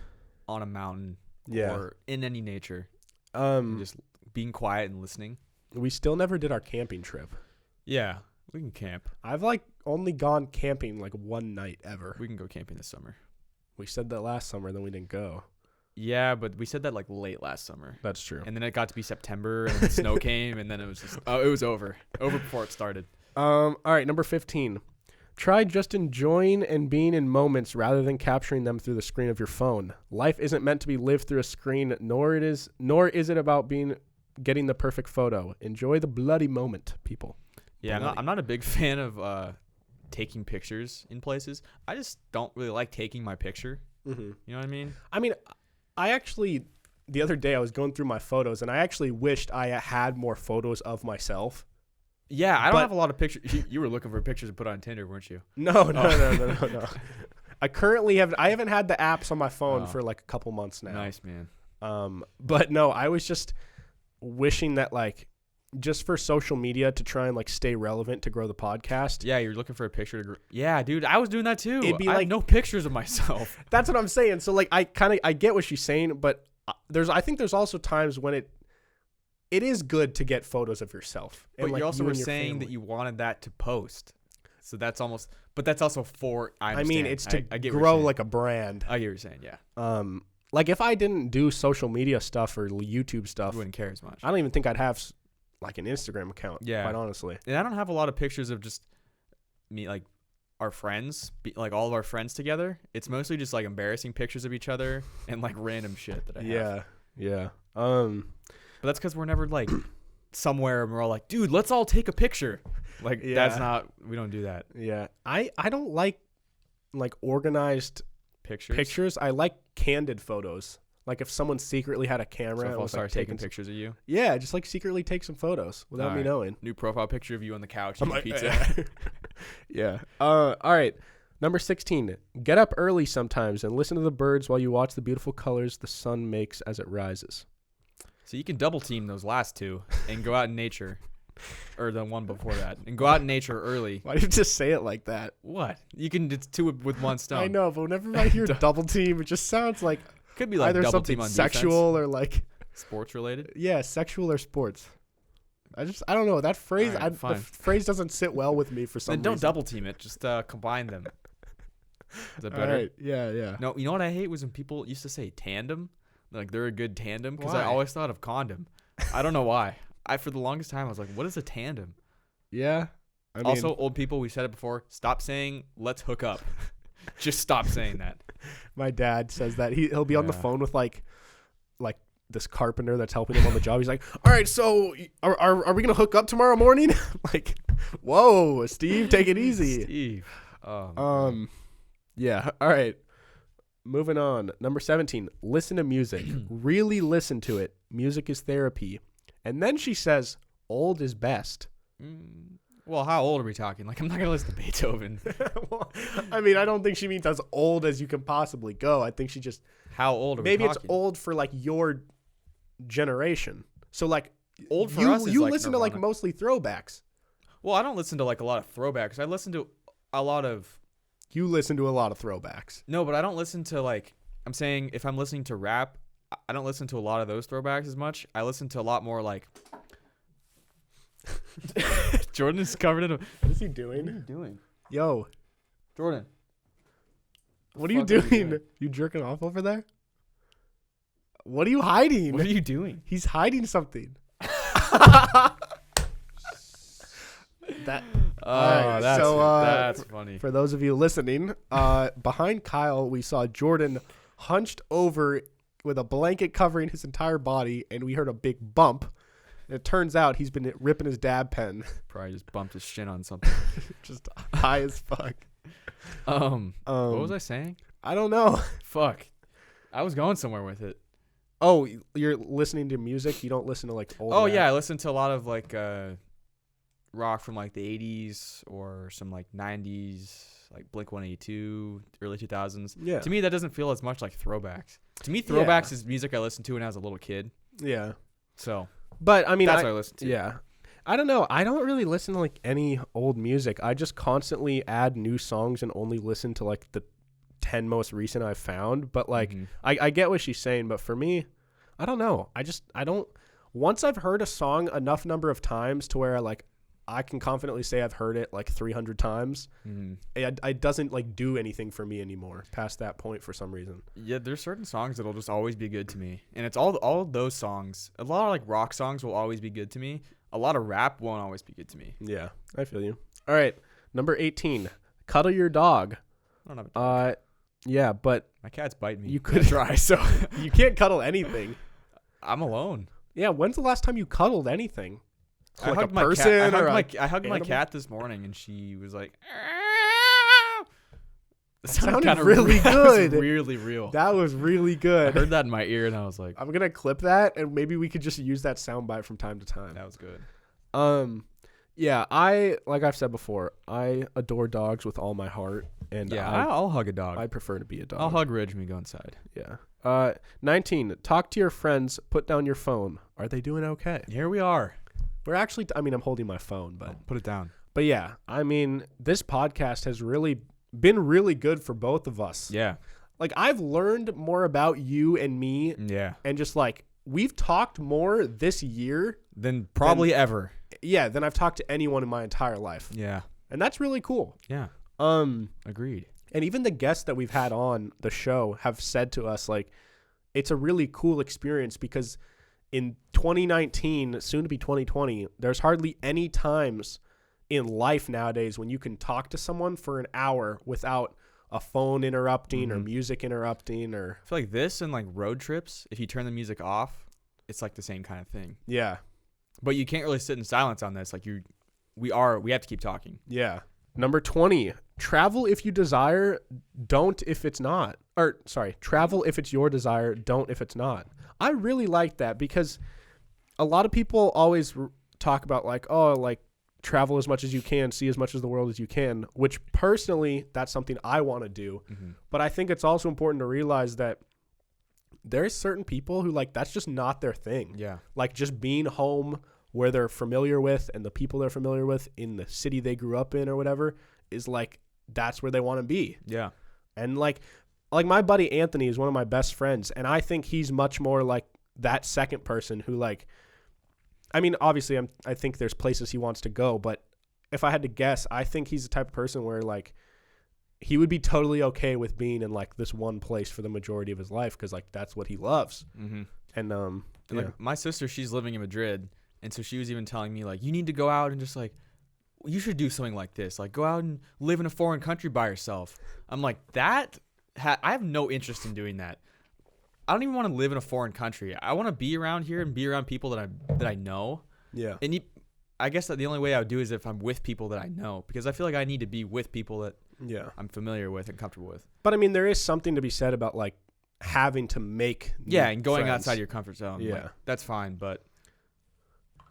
on a mountain or in any nature. Just being quiet and listening. We still never did our camping trip. Yeah, we can camp. I've like only gone camping like one night ever. We can go camping this summer. We said that last summer, then we didn't go. Yeah, but we said that like late last summer. That's true. And then it got to be September, and then snow came, and then it was just it was over before it started. All right, number 15. Try just enjoying and being in moments rather than capturing them through the screen of your phone. Life isn't meant to be lived through a screen, nor is it about getting the perfect photo. Enjoy the bloody moment, people. Yeah, I'm not a big fan of taking pictures in places. I just don't really like taking my picture. Mm-hmm. You know what I mean? I mean, I actually, the other day I was going through my photos, and I actually wished I had more photos of myself. Yeah, I don't have a lot of pictures. You were looking for pictures to put on Tinder, weren't you? No. I haven't had the apps on my phone for like a couple months now. Nice, man. But no, I was just wishing that like just for social media to try and like stay relevant to grow the podcast. Yeah, you're looking for a picture to yeah, dude, I was doing that too. It'd be I like have no pictures of myself. That's what I'm saying. So like I get what she's saying, but I think there's also times when it is good to get photos of yourself. But like you also were family. saying that you wanted that to post. So that's almost, but that's also for, I mean, it's to I get grow like a brand. I get what you're saying, yeah. Like if I didn't do social media stuff or YouTube stuff, You wouldn't care as much. I don't even think I'd have like an Instagram account. Yeah. Quite honestly. And I don't have a lot of pictures of just me, like our friends, like all of our friends together. It's mostly just like embarrassing pictures of each other and like random shit that I have. Yeah. But that's because we're never like somewhere and we're all like, dude, let's all take a picture. Like we don't do that. Yeah. I don't like organized pictures. I like candid photos. Like if someone secretly had a camera, So if I'll was, start like, taking pictures of you. Yeah, just like secretly take some photos without me Alright. knowing. New profile picture of you on the couch I'm eating like, pizza. Yeah. All right. Number 16. Get up early sometimes and listen to the birds while you watch the beautiful colors the sun makes as it rises. So you can double team those last two and go out in nature. Or the one before that. And go out in nature early. Why do you just say it like that? What? It's two with one stone. I know, but whenever I hear double team, it just sounds like Could be like either double something team on sexual defense. or like Sports related. yeah, sexual or sports. I don't know that phrase. Alright, the fine. phrase doesn't sit well with me for some Then don't reason. double team it. Just combine them. Is that All better? right. Yeah. No, you know what I hate was when people used to say tandem. Like they're a good tandem because Why? I always thought of condom. I don't know why. For the longest time I was like, what is a tandem? Yeah. I mean, Also, old people, we said it before. Stop saying let's hook up. Just stop saying that. my dad says that he'll be on the Yeah. phone with like this carpenter that's helping him on the job. He's like, all right, so are we gonna hook up tomorrow morning? Like, whoa, Steve, take it easy. Steve. Oh, Yeah. All right. Moving on. Number 17. Listen to music. Really listen to it. Music is therapy. And then she says, old is best. Well, how old are we talking? Like, I'm not gonna listen to Beethoven. Well, I mean, I don't think she means as old as you can possibly go. I think she just How old are we maybe talking? it's old for like your generation. So like Old for you us is you like listen to like Nirvana. mostly throwbacks. Well, I don't listen to like a lot of throwbacks. I listen to a lot of You listen to a lot of throwbacks. no, but I don't listen to like I'm saying if I'm listening to rap, I don't listen to a lot of those throwbacks as much. I listen to a lot more like Jordan is covered in a What is he doing? doing? Yo, Jordan. what are you fuck are you doing? doing? You jerking off over there? What are you hiding? What are you doing? He's hiding something. That Oh, Alright, that's so, that's funny. for those of you listening, behind Kyle, we saw Jordan hunched over with a blanket covering his entire body, and we heard a big bump. And it turns out he's been ripping his dab pen, Probably just bumped his shin on something. just high as fuck. What was I saying? I don't know. Fuck. I was going somewhere with it. Oh, you're listening to music? You don't listen to like old Oh rap? yeah, I listened to a lot of like rock from like the 80s or some like 90s, like Blink 182, early 2000s. Yeah. To me, that doesn't feel as much like throwbacks. To me, Yeah. throwbacks is music I listened to when I was a little kid. Yeah. So But I mean, that's what I listened to. yeah. I don't know. I don't really listen to like any old music. I just constantly add new songs and only listen to like the 10 most recent I've found. But like, Mhm. I get what she's saying. But for me, I don't know. I don't. Once I've heard a song enough number of times to where I can confidently say I've heard it like 300 times. It doesn't like do anything for me anymore past that point for some reason. Yeah, there's certain songs that'll just always be good to me, and it's all of those songs. A lot of like rock songs will always be good to me. A lot of rap won't always be good to me. Yeah, I feel you. All right, number 18, cuddle your dog. I don't have a dog. Yeah, but My cat's biting me. you could try. So you can't cuddle anything. I'm alone. Yeah, when's the last time you cuddled anything? I Like a hugged my person cat. or I hugged my animal? cat this morning, and she was like, That sounded kinda really that was good. really real. That was really I good. heard that in my ear, and I was like, I'm gonna clip that, and maybe we could just use that soundbite from time to time. that was good. Yeah, like I've said before, I adore dogs with all my heart, and Yeah, I'll hug a dog. I prefer to be a dog. I'll hug Ridge when we go inside. Yeah. 19. Talk to your friends. Put down your phone. Are they doing okay? Here we are. We're actually. I mean, I'm holding my phone, but Put it down. yeah. I mean, this podcast has really been really good for both of us. Yeah. Like I've learned more about you and me, Yeah. and just like we've talked more this year. Then probably ever. Yeah, than I've talked to anyone in my entire life, Yeah. and that's really cool. Yeah. Agreed. And even the guests that we've had on the show have said to us, like, it's a really cool experience because in 2019, soon to be 2020, there's hardly any times in life nowadays when you can talk to someone for an hour without a phone interrupting or music interrupting or. I feel like this and like road trips, if you turn the music off, it's like the same kind of thing. Yeah. But you can't really sit in silence on this. Like we have to keep talking. Yeah. Number 20, travel if you desire, don't if it's not. Or, sorry, travel if it's your desire, don't if it's not. I really like that because a lot of people always talk about like, oh, like travel as much as you can, see as much of the world as you can, which personally, that's something I want to do. But I think it's also important to realize that there's certain people who like, that's just not their thing. Yeah. Like just being home where they're familiar with and the people they're familiar with in the city they grew up in or whatever is like, that's where they want to be. Yeah. And like my buddy Anthony is one of my best friends. And I think he's much more like that second person who like, I mean, obviously I think there's places he wants to go, but if I had to guess, I think he's the type of person where like he would be totally okay with being in like this one place for the majority of his life. Cause like, that's what he loves. And, like my sister, she's living in Madrid. And so she was even telling me, like, you need to go out and just, like, you should do something like this. Like, go out and live in a foreign country by yourself. I'm like, I have no interest in doing that. I don't even want to live in a foreign country. I want to be around here and be around people that I know. Yeah. And I guess that the only way I would do is if I'm with people that I know. Because I feel like I need to be with people that I'm familiar with and comfortable with. But, I mean, there is something to be said about, like, having to make and going friends. outside your comfort zone. Yeah. Like, that's fine, but...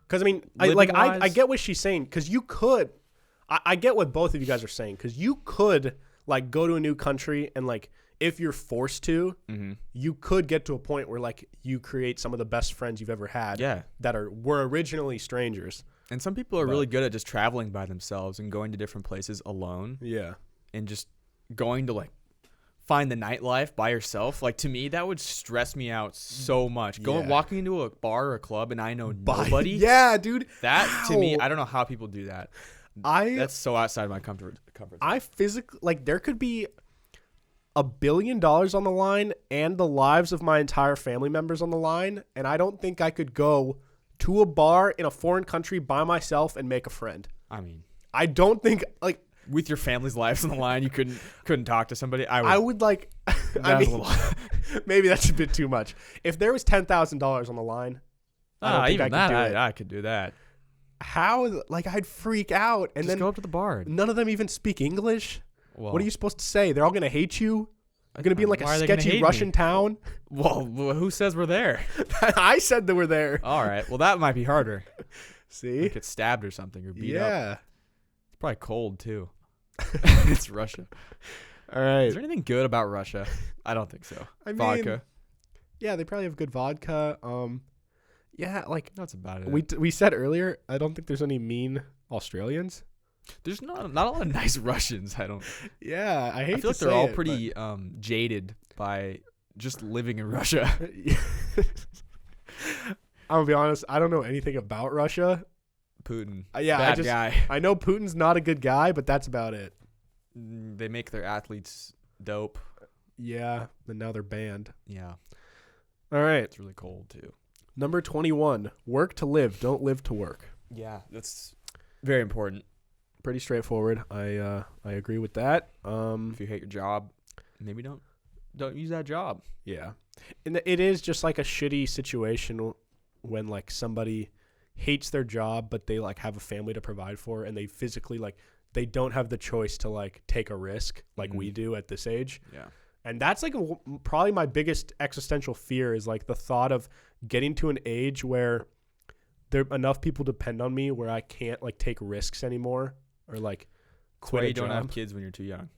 Because, I mean, I get what she's saying. Because you could, I get what both of you guys are saying. Because you could, like, go to a new country and, like, if you're forced to, you could get to a point where, like, you create some of the best friends you've ever had that were originally strangers. And some people are really good at just traveling by themselves and going to different places alone. Yeah. And just going to, like, find the nightlife by yourself. Like, to me, that would stress me out so much. Walking into a bar or a club and I know nobody. Yeah, dude. That, to me, I don't know how people do that. That's so outside my comfort zone. I physically, like, there could be $1 billion on the line and the lives of my entire family members on the line, and I don't think I could go to a bar in a foreign country by myself and make a friend. I mean, I don't think, like, with your family's lives on the line, you couldn't talk to somebody. I would like. I mean, maybe that's a bit too much. If there was $10,000 on the line, I don't think I could do it. I could do that. How? Like, I'd freak out, and Just then go up to the bar. None of them even speak English. Well, what are you supposed to say? They're all gonna hate you. You're gonna be in like a Why are they gonna sketchy hate Russian me? town. Well, who says we're there? I said that we're there. All right. Well, that might be harder. See? Get stabbed or something or beat up. Yeah. It's probably cold too. It's Russia. All right. Is there anything good about Russia? I don't think so. I mean, vodka. Yeah, they probably have good vodka. Yeah, like That's about it. we said earlier, I don't think there's any mean Australians. There's not a lot of nice Russians. I Yeah, I hate feel to like they're all it, pretty jaded by just living in Russia. I'm gonna be honest, I don't know anything about Russia, Putin. Yeah, Bad guy. I know Putin's not a good guy, but that's about it. They make their athletes dope. Yeah, but now they're banned. Yeah. All right. It's really cold too. Number 21. Work to live. Don't live to work. Yeah, that's very important. Pretty straightforward. I agree with that. If you hate your job, maybe don't use that job. Yeah. And it is just like a shitty situation when like somebody hates their job but they like have a family to provide for, and they physically like they don't have the choice to like take a risk like we do at this age. Yeah. And that's like probably my biggest existential fear is like the thought of getting to an age where there enough people depend on me where I can't like take risks anymore or like quit Why a you don't job. have kids when you're too young,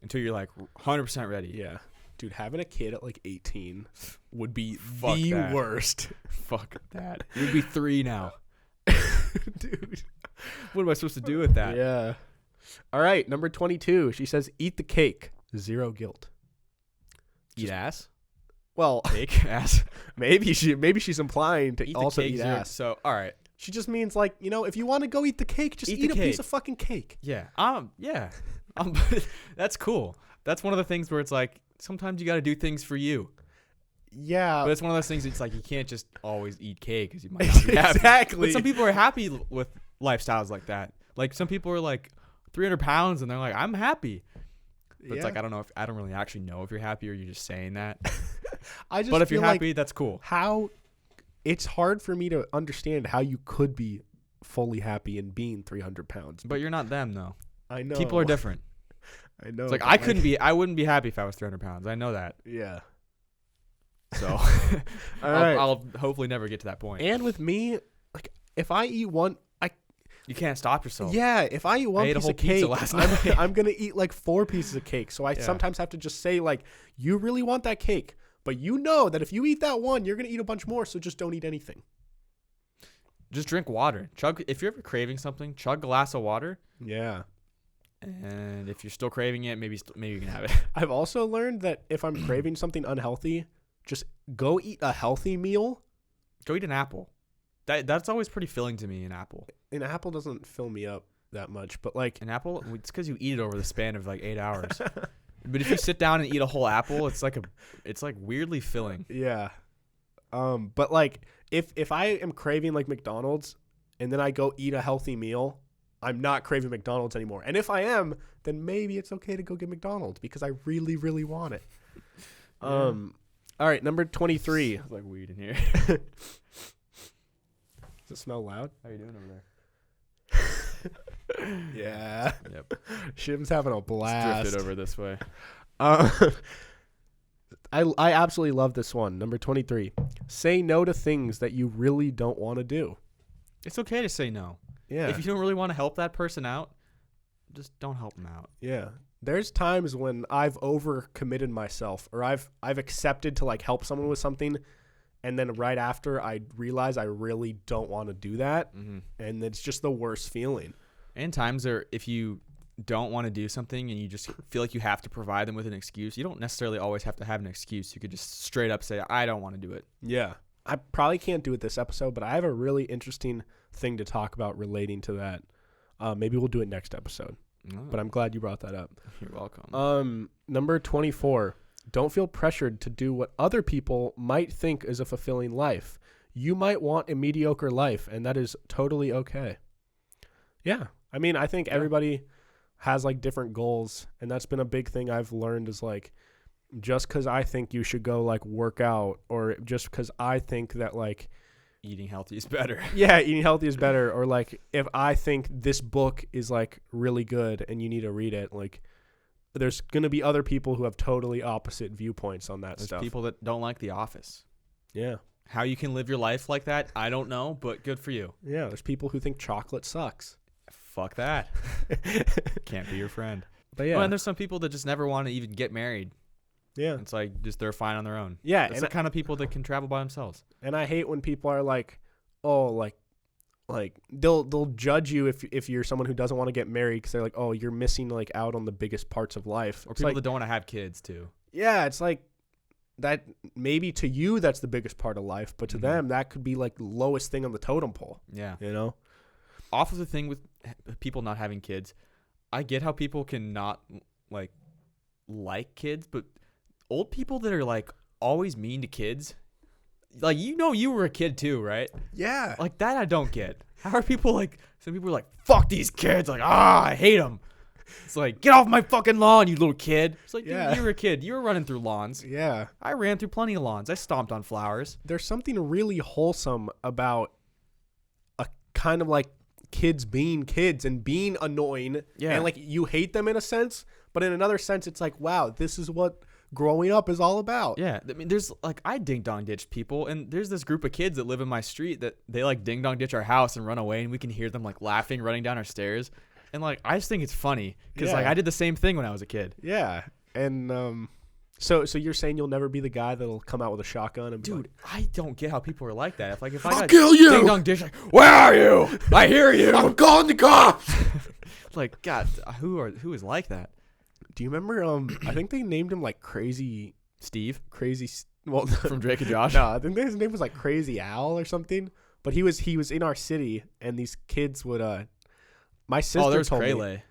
until you're like 100% ready. Yeah. Dude, having a kid at like 18 would be Fuck the that. worst. Fuck that. You'd be 3 now. Dude. What am I supposed to do with that? Yeah. All right, number 22. She says, eat the cake. Zero guilt. Eat ass? Well, Cake? Ass? maybe she's implying to Eat also the cake, eat zero. ass. So, all right. She just means like, if you want to go eat the cake, just Eat eat the a piece cake. of fucking cake. Yeah. Yeah. That's cool. That's one of the things where it's like, sometimes you got to do things for you. Yeah. But it's one of those things it's like you can't just always eat cake because you might not be happy. Exactly. But some people are happy with lifestyles like that. Like some people are like 300 pounds and they're like, I'm happy. But it's like, I don't really actually know if you're happy or you're just saying that. But if you're happy, that's cool. It's hard for me to understand how you could be fully happy in being 300 pounds. But you're not them though. I know. People are different. I know. It's like but I wouldn't be happy if I was 300 pounds. I know that. Yeah. So All right. I'll hopefully never get to that point. And with me, like if I eat one, You can't stop yourself. yeah, if I eat one I ate a piece whole of pizza cake, last night. I'm gonna eat like 4 pieces of cake. So I sometimes have to just say like, you really want that cake, but you know that if you eat that one, you're gonna eat a bunch more. So just don't eat anything. Just drink water. If you're ever craving something, chug a glass of water. Yeah. And if you're still craving it, maybe you can have it. I've also learned that if I'm craving something unhealthy, just go eat a healthy meal. Go eat an apple. That's always pretty filling to me, an apple. An apple doesn't fill me up that much, but like An apple, it's because you eat it over the span of like 8 hours. But if you sit down and eat a whole apple, it's like weirdly filling. yeah. But like if I am craving like McDonald's and then I go eat a healthy meal, I'm not craving McDonald's anymore. And if I am, then maybe it's okay to go get McDonald's because I really, really want it. Yeah. All right, number 23. It's like weed in here. Does it smell loud? How you doing over there? Yeah. Yep. Shim's having a blast. Drifted over this way. I absolutely love this one. Number 23. Say no to things that you really don't want to do. It's okay to say no. Yeah. If you don't really want to help that person out, just don't help them out. Yeah. There's times when I've overcommitted myself or I've accepted to like help someone with something, and then right after I realize I really don't want to do that, and it's just the worst feeling. And times if you don't want to do something and you just feel like you have to provide them with an excuse, you don't necessarily always have to have an excuse. You could just straight up say, I don't want to do it. Yeah. I probably can't do it this episode, but I have a really interesting thing to talk about relating to that. Maybe we'll do it next episode. Oh, But I'm glad you brought that up. you're welcome. Number 24. Don't feel pressured to do what other people might think is a fulfilling life. You might want a mediocre life, and that is totally okay. Yeah. I mean, I think everybody has like different goals, and that's been a big thing I've learned is like, just because I think you should go like work out, or just because I think that like Eating healthy is better. yeah, eating healthy is better, or like if I think this book is like really good and you need to read it, like there's gonna be other people who have totally opposite viewpoints on that There's stuff. people that don't like The Office. Yeah, How you can live your life like that, I don't know, but good for you. yeah. There's people who think chocolate sucks. Fuck that. Can't be your friend. But yeah, Oh, and there's some people that just never want to even get married. yeah, It's like just they're fine on their own. yeah. That's And the kind of people that can travel by themselves. I hate when people are like, oh, like they'll judge you if you're someone who doesn't want to get married because they're like, oh, you're missing like out on the biggest parts of life. Or It's people like, that don't want to have kids too. yeah, it's like that maybe to you that's the biggest part of life, but to them that could be like the lowest thing on the totem pole, Yeah. you know? off of the thing with people not having kids, I get how people can not like kids, but old people that are like always mean to kids, like, you were a kid too, right? Yeah. Like that I don't get. How are people like, some people are like, fuck these kids, like, I hate them. It's like, get off my fucking lawn, you little kid. It's like, Yeah. dude, you were a kid. You were running through lawns. Yeah. I ran through plenty of lawns. I stomped on flowers. There's something really wholesome about a kind of like kids being kids and being annoying. Yeah. And like you hate them in a sense, but in another sense, it's like, wow, this is what growing up is all about. Yeah. I mean, there's like, I ding dong ditched people, and there's this group of kids that live in my street that they like ding dong ditch our house and run away, and we can hear them like laughing, running down our stairs. And like, I just think it's funny because like Yeah. I did the same thing when I was a kid. Yeah. And so you're saying you'll never be the guy that'll come out with a shotgun and be Dude, I don't get how people are like that. If I I'll got kill you! ding dong ditch, like, where are you? I hear you. I'm calling the cops. Like, God, who is like that? Do you remember? I think they named him like Crazy. Well, From Drake and Josh? no, I think his name was like Crazy Al or something. But he was in our city, and these kids would. My sister There's told me. Kraylay.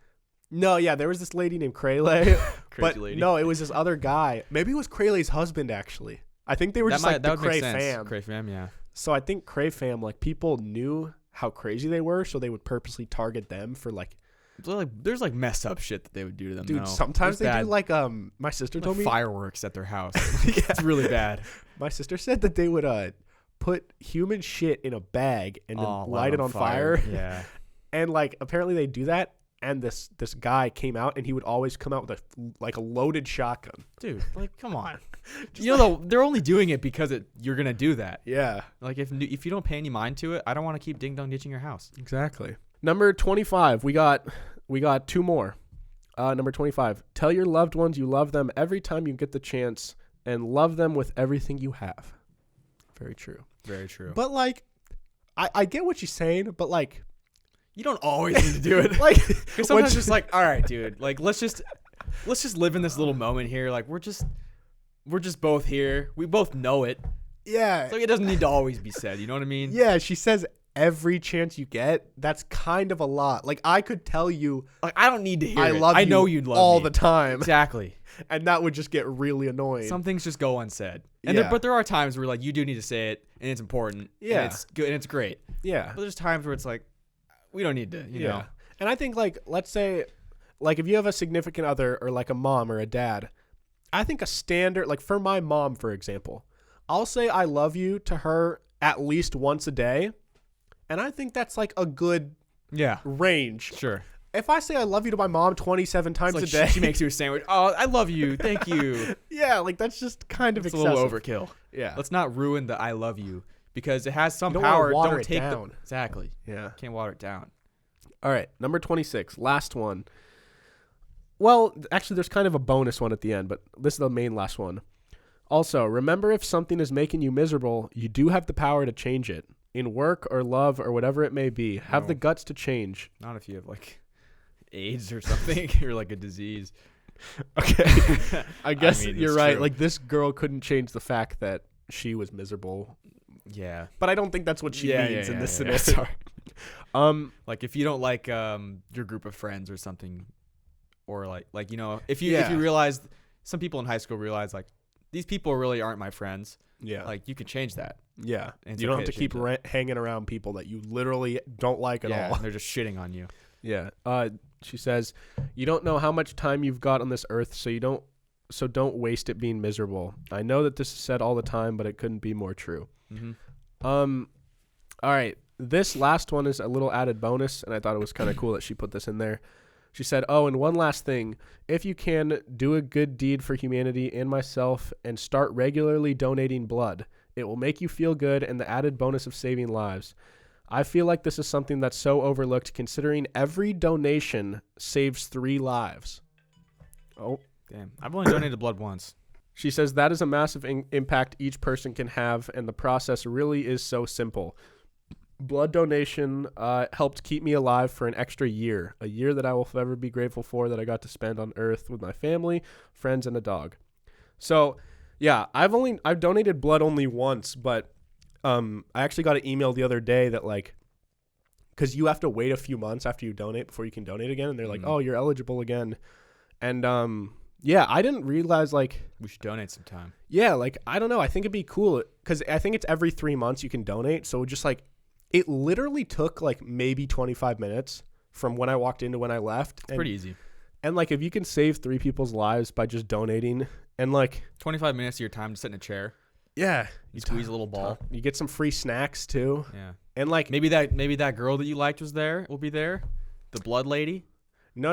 No, yeah, there was this lady named Kraylay, but Crazy lady. no, it was this other guy. Maybe it was Kraylay's husband actually. I think they were just like the that would Cray make sense. fam. Cray fam, yeah. So I think Cray fam, like people knew how crazy they were, so they would purposely target them for like. So, like, there's like messed up shit that they would do to them. Dude, though. sometimes It's they bad. do like my sister told me. Fireworks at their house. It's really bad. My sister said that they would put human shit in a bag and then light it on fire. Yeah. And like apparently they do that. And this guy came out, and he would always come out with a loaded shotgun. Dude, like, come on. They're only doing it because you're gonna do that. Yeah, Like, if you don't pay any mind to it, I don't want to keep ding dong ditching your house. exactly. Number 25. We got two more. Number 25. Tell your loved ones you love them every time you get the chance, and love them with everything you have. Very true. Very true. But like, I get what you're saying, but like, you don't always need to do it. like, Because sometimes it's just like, all right, dude, like let's just live in this little moment here. Like we're just both here. We both know it. yeah, So it doesn't need to always be said. You know what I mean? yeah. She says every chance you get. That's kind of a lot. Like I could tell you, Like I don't need to hear I it. love I you know you'd love all me. the time, Exactly. and that would just get really annoying. Some things just go unsaid. And Yeah. but there are times where like you do need to say it, and it's important. Yeah. And it's good and it's great. Yeah. But there's times where it's like, we don't need to. You know. And I think like let's say like if you have a significant other or like a mom or a dad, I think a standard like for my mom, for example, I'll say I love you to her at least once a day. And I think that's like a good Yeah. range. Sure. If I say I love you to my mom 27 times It's a like day, she makes you a sandwich. Oh, I love you. Thank you. yeah, like that's just kind of It's a excessive. little overkill. Yeah. Let's not ruin the I love you because it has some You don't wanna power. water Don't it take down. exactly. Yeah. Can't water it down. All right, number 26, last one. Well, actually, there's kind of a bonus one at the end, but this is the main last one. Also, remember if something is making you miserable, you do have the power to change it. In work or love or whatever it may be, have No. the guts to change. Not if you have like AIDS or something or like a disease. Okay. I guess mean, you're it's right. true. Like, this girl couldn't change the fact that she was miserable. Yeah. But I don't think that's what she means in this scenario. Sorry. Um, Like if you don't like your group of friends or something, or like if you Yeah. realize, some people in high school realize like these people really aren't my friends. yeah. Like you can change that. Yeah. And it's You don't okay have to to keep change hanging around people that you literally don't like at Yeah, all. and they're just shitting on you. Yeah. She says, "You don't know how much time you've got on this earth, so don't waste it being miserable. I know that this is said all the time, but it couldn't be more true." Mm-hmm. All right. This last one is a little added bonus, and I thought it was kind of cool that she put this in there. She said, "Oh, and one last thing. If you can, do a good deed for humanity and myself and start regularly donating blood. It will make you feel good and the added bonus of saving lives. I feel like this is something that's so overlooked considering every donation saves 3 lives." Oh. Damn, I've only donated blood once. She says that is a massive impact each person can have, and the process really is so simple. Blood donation helped keep me alive for an extra year, a year that I will forever be grateful for that I got to spend on Earth with my family, friends, and a dog. So, yeah, I've donated blood only once, but I actually got an email the other day that like because you have to wait a few months after you donate before you can donate again. And they're like, oh, you're eligible again. And yeah, I didn't realize like We should donate sometime. yeah, like I don't know. I think it'd be cool because I think it's every 3 months you can donate. So just like it literally took like maybe 25 minutes from when I walked in to when I left. It's pretty easy. And like if you can save 3 people's lives by just donating and like 25 minutes of your time to sit in a chair. yeah, You squeeze a little ball. you get some free snacks too. Yeah. And like Maybe that girl that you liked will be there. The blood lady. no,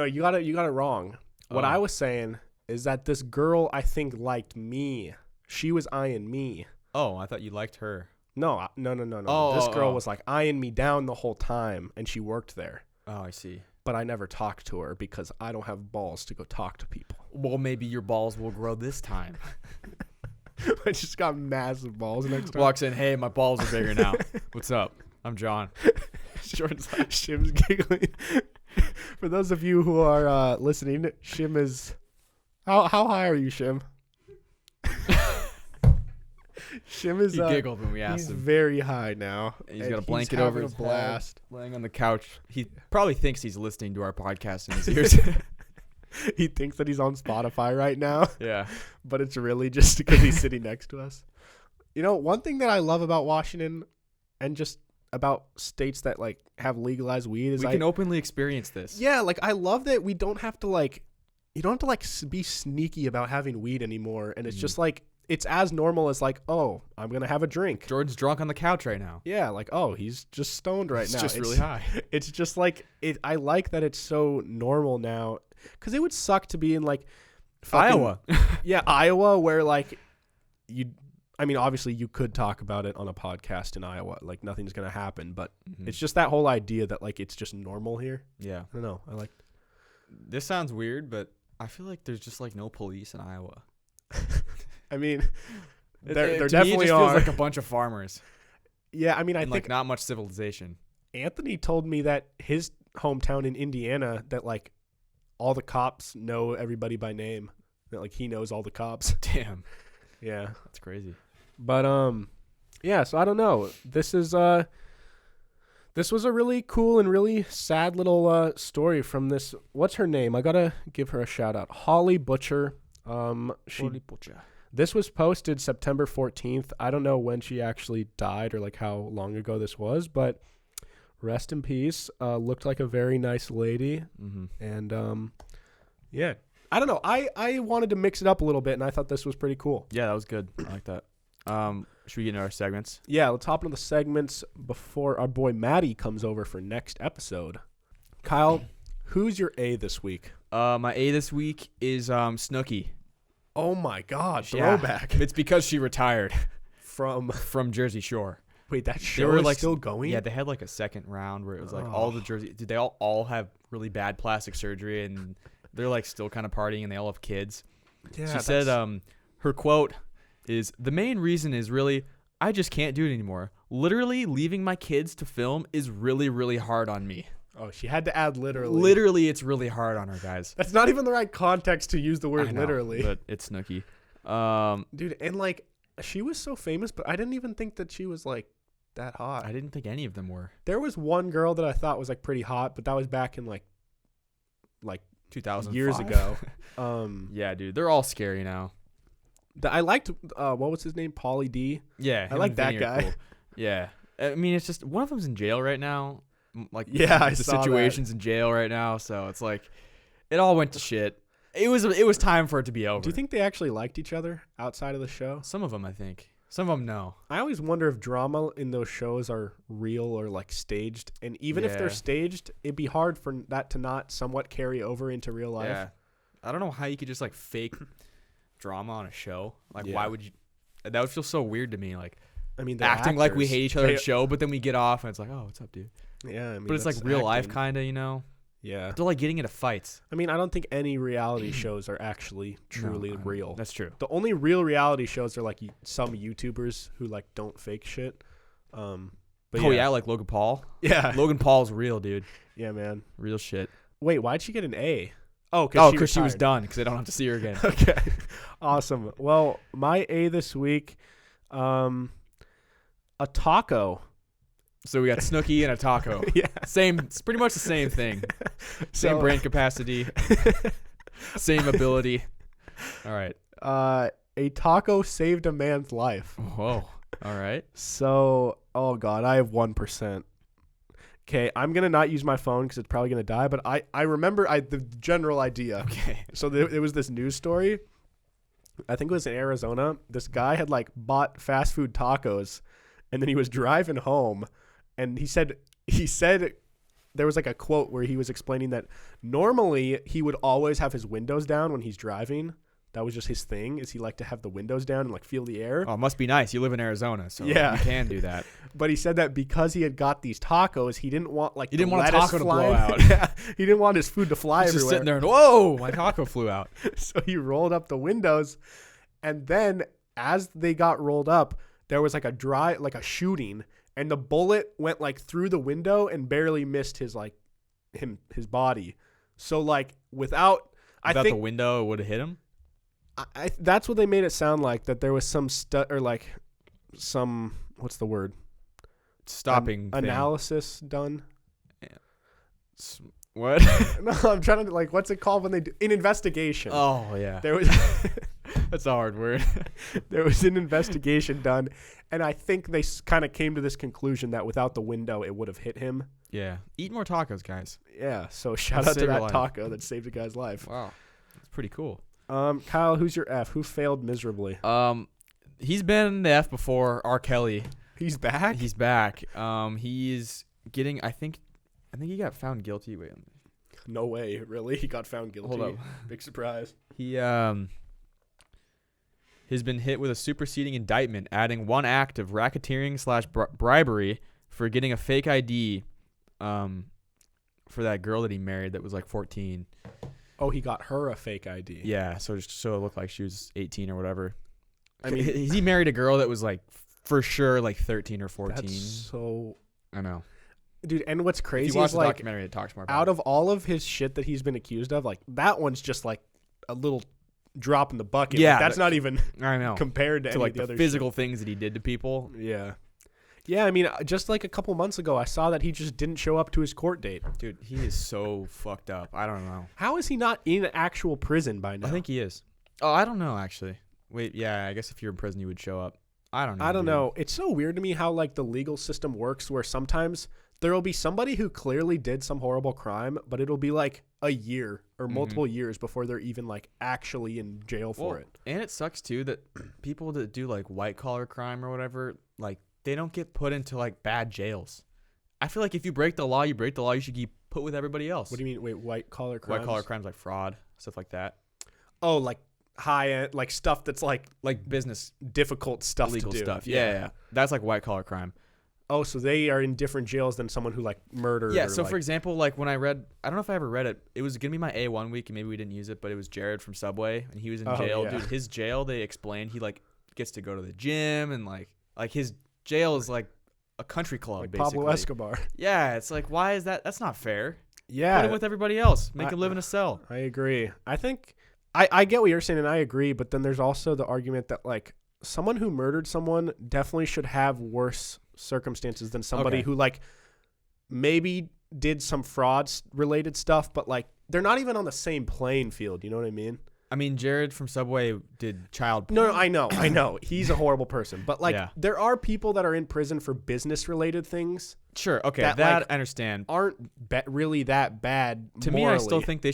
you got it wrong. What Oh. I was saying is that this girl I think liked me. She was eyeing me. Oh, I thought you liked her. No. Oh, This oh, girl oh. was like eyeing me down the whole time, and she worked there. Oh, I see. But I never talked to her because I don't have balls to go talk to people. Well, maybe your balls will grow this time. I just got massive balls next time. Walks in, hey, my balls are bigger now. What's up? I'm John. Jordan's like, Shim's giggling. For those of you who are listening, Shim is how high are you, Shim? Shim is He giggled when we he's asked him. very high now. He's and got a blanket over having his a blast. head, laying on the couch. He probably thinks he's listening to our podcast in his ears. He thinks that he's on Spotify right now, Yeah. but it's really just because he's sitting next to us. You know, one thing that I love about Washington and just about states that like have legalized weed is We can openly experience this. yeah, like I love that we don't have to like you don't have to like be sneaky about having weed anymore, and it's just like it's as normal as like, oh, I'm gonna have a drink. Jordan's drunk on the couch right now. Yeah, like oh, he's just stoned right now. It's just really high. It's just like it. I like that it's so normal now, because it would suck to be in like fucking- Iowa. Yeah, Iowa, where like you. I mean, obviously you could talk about it on a podcast in Iowa, like nothing's gonna happen, but it's just that whole idea that like it's just normal here. Yeah. I don't know. I like. This sounds weird, but I feel like there's just like no police in Iowa. I mean, there To me, definitely it just are. feels like a bunch of farmers Yeah, I mean, I and think like not much civilization. Anthony told me that his hometown in Indiana, that like all the cops know everybody by name. That like he knows all the cops. Damn, Yeah, that's crazy. but yeah. So I don't know. This was a really cool and really sad little story from this. What's her name? I gotta give her a shout out. Holly Butcher. This was posted September 14th. I don't know when she actually died or like how long ago this was, but rest in peace. Looked like a very nice lady. Mm-hmm. And yeah, I don't know. I wanted to mix it up a little bit, and I thought this was pretty cool. Yeah, that was good. I like that. Should we get into our segments? Yeah, let's hop into the segments before our boy Maddie comes over for next episode. Kyle, who's your A this week? My A this week is Snooki. Oh my God, Yeah. throwback. It's because she retired From Jersey Shore. wait, that They show were is like still going? Yeah, they had like a second round where it was like all the Jersey. Did they all have really bad plastic surgery and they're like still kind of partying and they all have kids? Yeah, She said her quote is, "The main reason is really I just can't do it anymore. Literally leaving my kids to film is really, really hard on me." oh, she had to add literally. Literally, it's really hard on her, guys. That's not even the right context to use the I word know, literally. but it's Snooki. Dude, and like she was so famous, but I didn't even think that she was like that hot. I didn't think any of them were. There was one girl that I thought was like pretty hot, but that was back in like 2005. years ago. Yeah, dude, they're all scary now. I liked what was his name? Pauly D. Yeah, I him like and that Vinny are guy. cool. Yeah, I mean, it's just one of them's in jail right now. Like, Yeah, I the saw that. situation's in jail right now, so it's like it all went to shit. It was time for it to be over. Do you think they actually liked each other outside of the show? Some of them, I think. Some of them, no. I always wonder if drama in those shows are real or like staged. And even if they're Yeah. staged, it'd be hard for that to not somewhat carry over into real life. Yeah, I don't know how you could just like fake drama on a show. Like, Yeah. why would you? That would feel so weird to me. Like I mean, they're acting like we actors. hate each other on They- the show, but then we get off and it's like, oh, what's up, dude? Yeah, I mean, But it's like that's real life, acting. kind of, you know. Yeah. They're like getting into fights. I mean, I don't think any reality shows are actually truly No, I know. real. That's true. The only real reality shows are like some YouTubers who like don't fake shit. But Oh yeah, like Logan Paul. yeah, Logan Paul's real, dude. yeah, man. Real shit. Wait, why'd she get an A? Oh, Because she was retired. done. Because I don't have to see her again. Okay, awesome. Well, my A this week, a taco. So we got Snooki and a taco. Yeah. Same. It's pretty much the same thing. Same So- brain capacity. Same ability. All right. A taco saved a man's life. Whoa. All right. So, oh God, I have 1%. Okay, I'm going to not use my phone because it's probably going to die, but I remember the general idea. Okay. So there was this news story. I think it was in Arizona. This guy had like bought fast food tacos, and then he was driving home, and he said there was like a quote where he was explaining that normally he would always have his windows down when he's driving. That was just his thing, is he liked to have the windows down and like feel the air. Oh, it must be nice. You live in Arizona, so Yeah. you can do that. But he said that because he had got these tacos, he didn't want like He didn't the want a lettuce taco to blow flying. out. Yeah, he didn't want his food to fly He's just everywhere. sitting there and, whoa, my taco flew out. So he rolled up the windows, and then as they got rolled up, there was like a shooting, and the bullet went like through the window and barely missed his body. So like without Without think the window, it would have hit him. that's what they made it sound like, that there was some what's the word? Stopping thing. Analysis done. What? No, I'm trying to like, what's it called when they do an investigation? Oh, yeah. There was That's a hard word. there was an investigation done, and I think they kind of came to this conclusion that without the window, it would have hit him. Yeah. Eat more tacos, guys. Yeah. So shout Let's out to save your that life. taco that saved a guy's life. Wow. That's pretty cool. Kyle, who's your F? Who failed miserably? He's been in the F before. R. Kelly. He's back. He's back. He's getting, I think he got found guilty. Wait. No way, really? He got found guilty. Hold up. Big surprise. He has been hit with a superseding indictment, adding one act of racketeering/bribery for getting a fake ID for that girl that he married that was like 14. Oh, he got her a fake ID. Yeah, so it looked like she was 18 or whatever. I mean, he married a girl that was like for sure like 13 or 14. that's so. I know. Dude, and what's If crazy you watch is the like, documentary, it talks more about out it. of all of his shit that he's been accused of, like that one's just like a little drop in the bucket. Yeah, Like, that's not even I know. compared to To any like of the the other physical things that he did to people. shit. Yeah. Yeah, I mean, just like a couple months ago, I saw that he just didn't show up to his court date. Dude, he is so fucked up. I don't know. How is he not in actual prison by now? I think he is. Oh, I don't know actually. Wait, yeah, I guess if you're in prison, you would show up. I don't know. I don't dude. know. It's so weird to me how like the legal system works, where sometimes there will be somebody who clearly did some horrible crime, but it'll be like a year or multiple years before they're even like actually in jail for Well, it. And it sucks too that people that do like white collar crime or whatever, like they don't get put into like bad jails. I feel like if you break the law, you break the law. You should get put with everybody else. What do you mean? Wait, white collar crimes? White collar crimes like fraud, stuff like that, Oh, like high end, like stuff that's like like business difficult stuff legal to do. stuff. Yeah, that's like white collar crime. Oh, so they are in different jails than someone who like murdered. Yeah. or, So like, for example, like when I read, I don't know if I ever read it. It was gonna be my A1 week, and maybe we didn't use it, but it was Jared from Subway, and he was in Oh, jail. yeah. Dude, his jail, they explained he like gets to go to the gym, and like his jail is like a country club, like basically. Pablo Escobar. Yeah, it's like, why is that? That's not fair. Yeah, Put him with everybody else. Make I- him live in a cell. I agree. I think I get what you're saying, and I agree. But then there's also the argument that like someone who murdered someone definitely should have worse circumstances than somebody Okay. who like maybe did some fraud related stuff, but like they're not even on the same playing field. You know what I mean? I mean, Jared from Subway did child porn. No, I know. He's a horrible person, but like Yeah. there are people that are in prison for business related things Sure, okay, that, that like, I understand. aren't really that bad. To me, I still morally. think they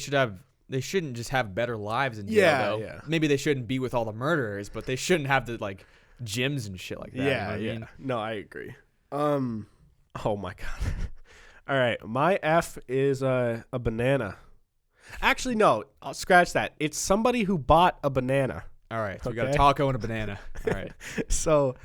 shouldn't just have better lives in jail, Yeah, though. yeah. Maybe they shouldn't be with all the murderers, but they shouldn't have the like gyms and shit like that. Yeah, you know what yeah. I mean? No, I agree. Oh my god. All right, my F is a banana. Actually, no. I'll scratch that. It's somebody who bought a banana. All right, so we got a Okay. taco and a banana. All right. So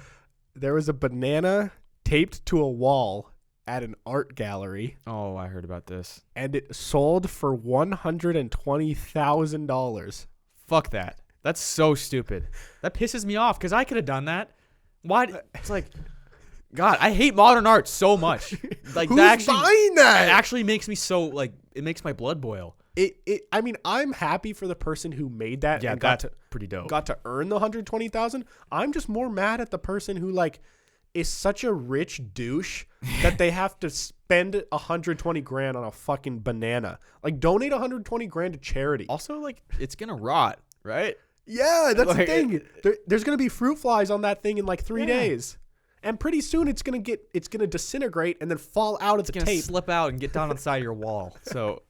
there was a banana taped to a wall at an art gallery, Oh, I heard about this. and it sold for $120,000. Fuck that. That's so stupid. That pisses me off because I could have done that. Why? It's like, God, I hate modern art so much. Like Who's that actually, buying that? it actually makes me so like it makes my blood boil. I mean, I'm happy for the person who made that Yeah, and got that's pretty dope. to earn the $120,000. I'm just more mad at the person who like is such a rich douche that they have to spend 120 grand on a fucking banana. Like, donate 120 grand to charity. Also, like, it's gonna rot, right? Yeah, that's the Like, thing. There's gonna be fruit flies on that thing in like 3 days, and pretty soon it's gonna disintegrate and then fall out of the It's gonna tape. slip out and get down on the side of your wall. So,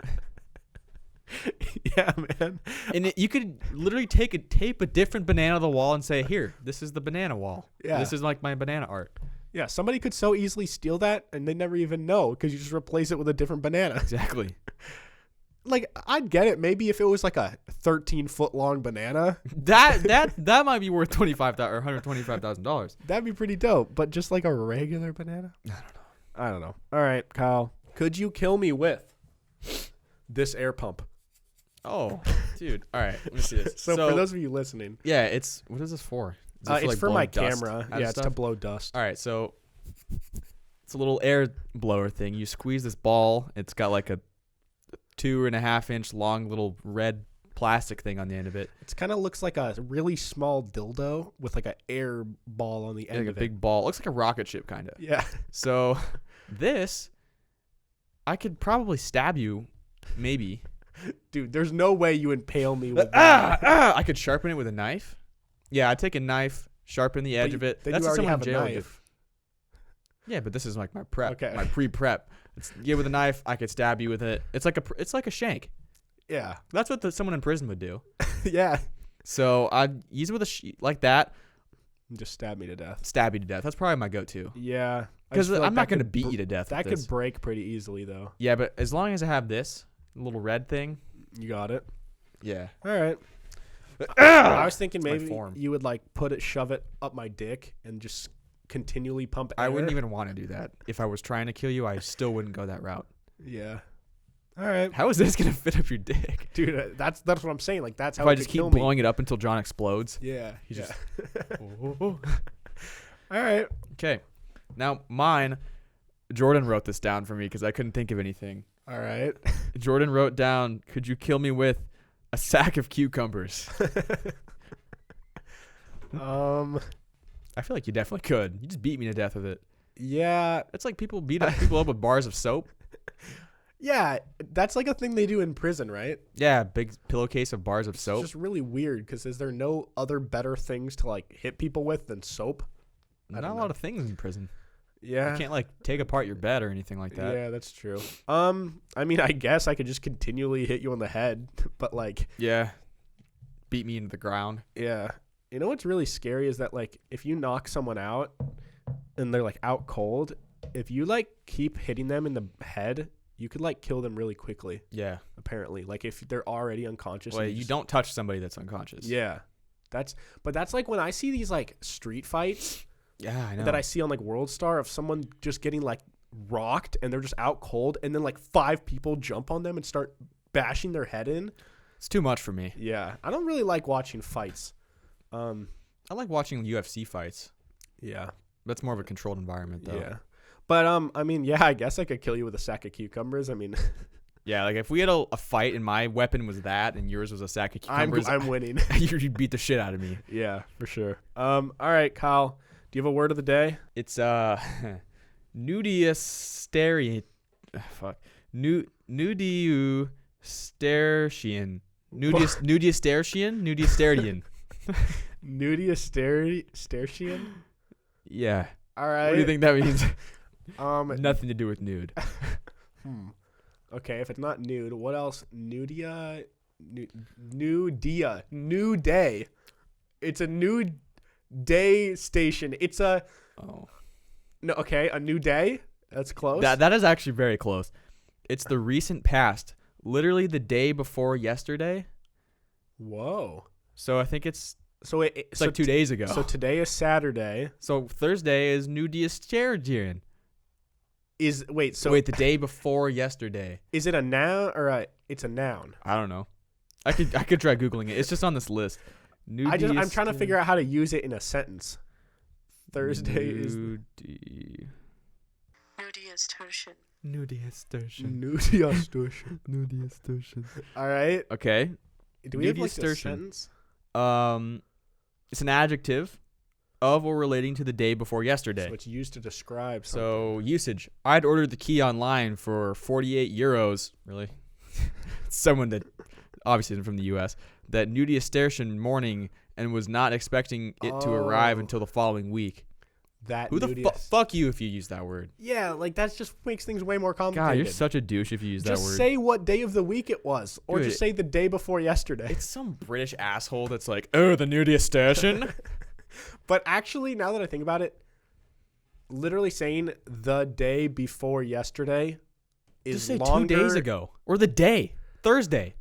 Yeah, man. and you could literally tape a different banana to the wall and say, "Here, this is the banana wall. Yeah. This is like my banana art." Yeah, somebody could so easily steal that and they never even know because you just replace it with a different banana. Exactly. Like, I'd get it maybe if it was like a 13-foot long banana. That might be worth $125,000. That'd be pretty dope. But just like a regular banana? I don't know. All right, Kyle. Could you kill me with this air pump? Oh, dude. All right, let me see this. So for those of you listening, yeah, what is this for? Is it it's like for my blowing dust camera. out of Yeah, it's to stuff? blow dust. All right, so it's a little air blower thing. You squeeze this ball. It's got like a 2.5-inch long little red plastic thing on the end of it. It kind of looks like a really small dildo with like an air ball on the end Like a of big ball. It looks like a rocket ship, kind of. it. Yeah. So this, I could probably stab you, maybe. Dude, there's no way you impale me with that. I could sharpen it with a knife. Yeah, I'd take a knife, sharpen the edge of it. Then That's you what already someone have in a jail would do. knife. Yeah, but this is like my prep, Okay. my pre-prep. With a knife, I could stab you with it. It's like a shank. Yeah. That's what someone in prison would do. Yeah. So I'd use it with like that, Just stab me to death. stab you to death. That's probably my go-to. Yeah. I Because just feel like I'm not that going to could beat br- you to death. That with this. could break pretty easily, though. Yeah, but as long as I have this little red thing, You got it. yeah. All right. I was thinking my maybe form. you would like shove it up my dick and just continually pump air. I wouldn't even want to do that. If I was trying to kill you, I still wouldn't go that route. Yeah. All right. How is this going to fit up your dick? Dude, that's what I'm saying. Like, that's how If I it just could keep kill me. blowing it up until John explodes. Yeah. He yeah. just- All right. Okay. Now, mine, Jordan wrote this down for me because I couldn't think of anything. All right. Jordan wrote down, "Could you kill me with a sack of cucumbers?" I feel like you definitely could. You just beat me to death with it. Yeah. It's like people beat people up with bars of soap. Yeah. That's like a thing they do in prison, right? Yeah, big pillowcase of bars of It's soap. just really weird because is there no other better things to like hit people with than soap? I Not don't a know. lot of things in prison. Yeah. You can't like take apart your bed or anything like that. Yeah, that's true. I mean, I guess I could just continually hit you on the head, but like, Yeah. Beat me into the ground. yeah. You know what's really scary is that like if you knock someone out and they're like out cold, if you like keep hitting them in the head, you could like kill them really quickly. Yeah. Apparently, like if they're already unconscious. Well, and you just- don't touch somebody that's unconscious. Yeah, that's like when I see these like street fights Yeah, I know. that I see on like World Star of someone just getting like rocked and they're just out cold, and then like 5 people jump on them and start bashing their head in. It's too much for me. Yeah, I don't really like watching fights. I like watching UFC fights. Yeah, That's more of a controlled environment, though. yeah. But I mean, yeah, I guess I could kill you with a sack of cucumbers. I mean, Yeah, like if we had a fight and my weapon was that and yours was a sack of cucumbers, I'm winning. you'd beat the shit out of me. Yeah, for sure. All right, Kyle, do you have a word of the day? It's nudiasterien. Fuck. Nudiastertian. Nudiastertian. Nudiastertian. Yeah. All right. What do you think that means? Nothing. to do with nude. Okay, if it's not nude, what else? Nudia. New day. It's a new day station. It's a Oh. no. Okay, a new day. That's close. That is actually very close. It's the recent past. Literally the day before yesterday. Whoa. So I think it's It's like 2 days ago. So today is Saturday. So Thursday is nudiastertian. Wait, Wait, the day before yesterday. is it a noun or it's a noun? I don't know. I could try googling it. It's just on this list. I'm trying to figure out how to use it in a sentence. Thursday is Nudiastertian. Nudiastertian. All right. Okay. Do we have like a Nudiastertian. sentence? It's an adjective. of or relating to the day before yesterday. So it's used to describe something. So usage. I'd ordered the key online for 48 euros. Really? Someone that obviously isn't from the U.S. that nudie station morning and was not expecting it to arrive until the following week. That Who the fuck you if you use that word? Yeah, like that just makes things way more complicated. God, you're such a douche if you use that word. Just say what day of the week it was, or Dude, just say the day before yesterday. It's some British asshole that's like, oh, the nudie station. But actually, now that I think about it, literally saying the day before yesterday is Just say longer. 2 days ago or the day, Thursday.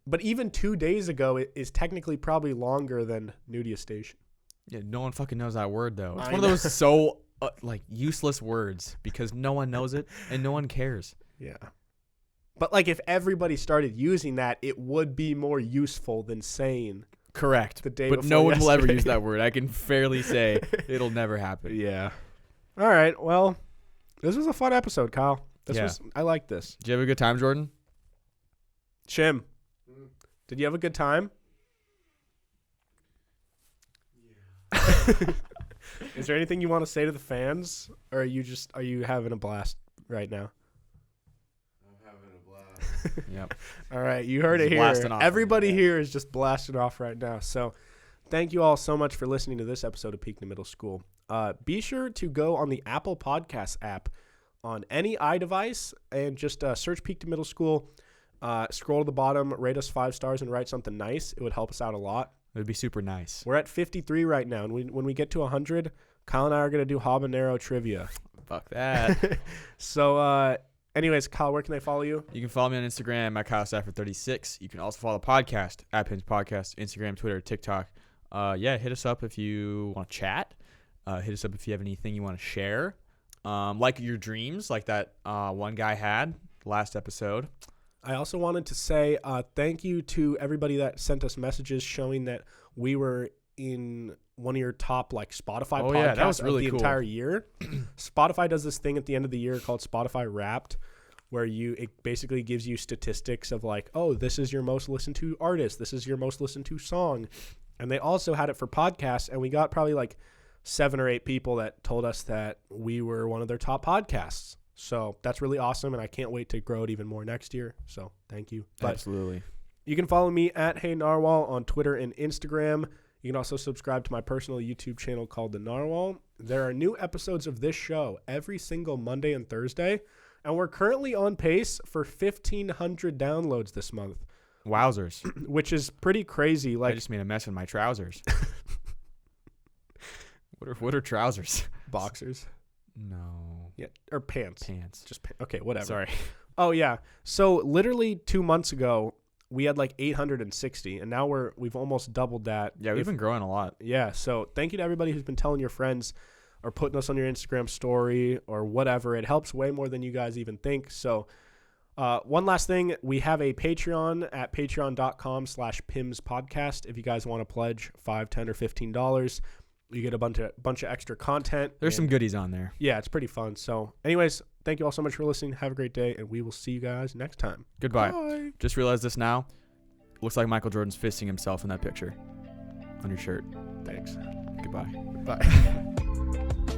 But even 2 days ago is technically probably longer than nudie station. Yeah, no one fucking knows that word though. It's I one know. of those so like useless words because no one knows it and no one cares. Yeah. But like if everybody started using that, it would be more useful than saying Correct. the day But before no one will ever yesterday. use that word. I can fairly say it'll never happen. Yeah. All right. Well, this was a fun episode, Kyle. Yeah. I like this. Did you have a good time, Jordan? Shim, did you have a good time? Is there anything you want to say to the fans, or are you having a blast right now? I'm having a blast. Yep. All right, you heard it He's here. blasting off. Everybody Yeah. here is just blasting off right now. So, thank you all so much for listening to this episode of Peak to Middle School. Be sure to go on the Apple Podcasts app on any iDevice and just search Peak to Middle School. Scroll to the bottom, rate us 5 stars, and write something nice. It would help us out a lot. It would be super nice. We're at 53 right now, and when we get to 100, Kyle and I are going to do habanero trivia. Fuck that. So, anyways, Kyle, where can they follow you? You can follow me on Instagram at KyleStafford36. You can also follow the podcast at Pins Podcast, Instagram, Twitter, TikTok. Hit us up if you want to chat. Hit us up if you have anything you want to share. Like your dreams, like that one guy had last episode. I also wanted to say thank you to everybody that sent us messages showing that we were in one of your top like Spotify podcasts Yeah, that was really of the cool. entire year. Spotify does this thing at the end of the year called Spotify Wrapped, where it basically gives you statistics of like, oh, this is your most listened to artist, this is your most listened to song, and they also had it for podcasts, and we got probably like 7 or 8 people that told us that we were one of their top podcasts. So that's really awesome, and I can't wait to grow it even more next year. So thank you. But Absolutely. you can follow me at Hey Narwhal on Twitter and Instagram. You can also subscribe to my personal YouTube channel called The Narwhal. There are new episodes of this show every single Monday and Thursday, and we're currently on pace for 1,500 downloads this month, Wowzers. which is pretty crazy. I Like just made a mess in my trousers. What are trousers? boxers, No. yeah, or pants. Pants. Just okay, whatever. Sorry. Oh yeah. So literally 2 months ago, we had like 860, and now we've almost doubled that. Yeah, we've been growing a lot. Yeah. So thank you to everybody who's been telling your friends or putting us on your Instagram story or whatever. It helps way more than you guys even think. So one last thing, we have a Patreon at patreon.com/PimsPodcast. If you guys want to pledge $5, $10, or $15, you get a bunch of extra content. There's some goodies on there. Yeah, it's pretty fun. So anyways, thank you all so much for listening. Have a great day, and we will see you guys next time. Goodbye. Bye. Just realized this now. Looks like Michael Jordan's fisting himself in that picture on your shirt. Thanks. Goodbye. Bye.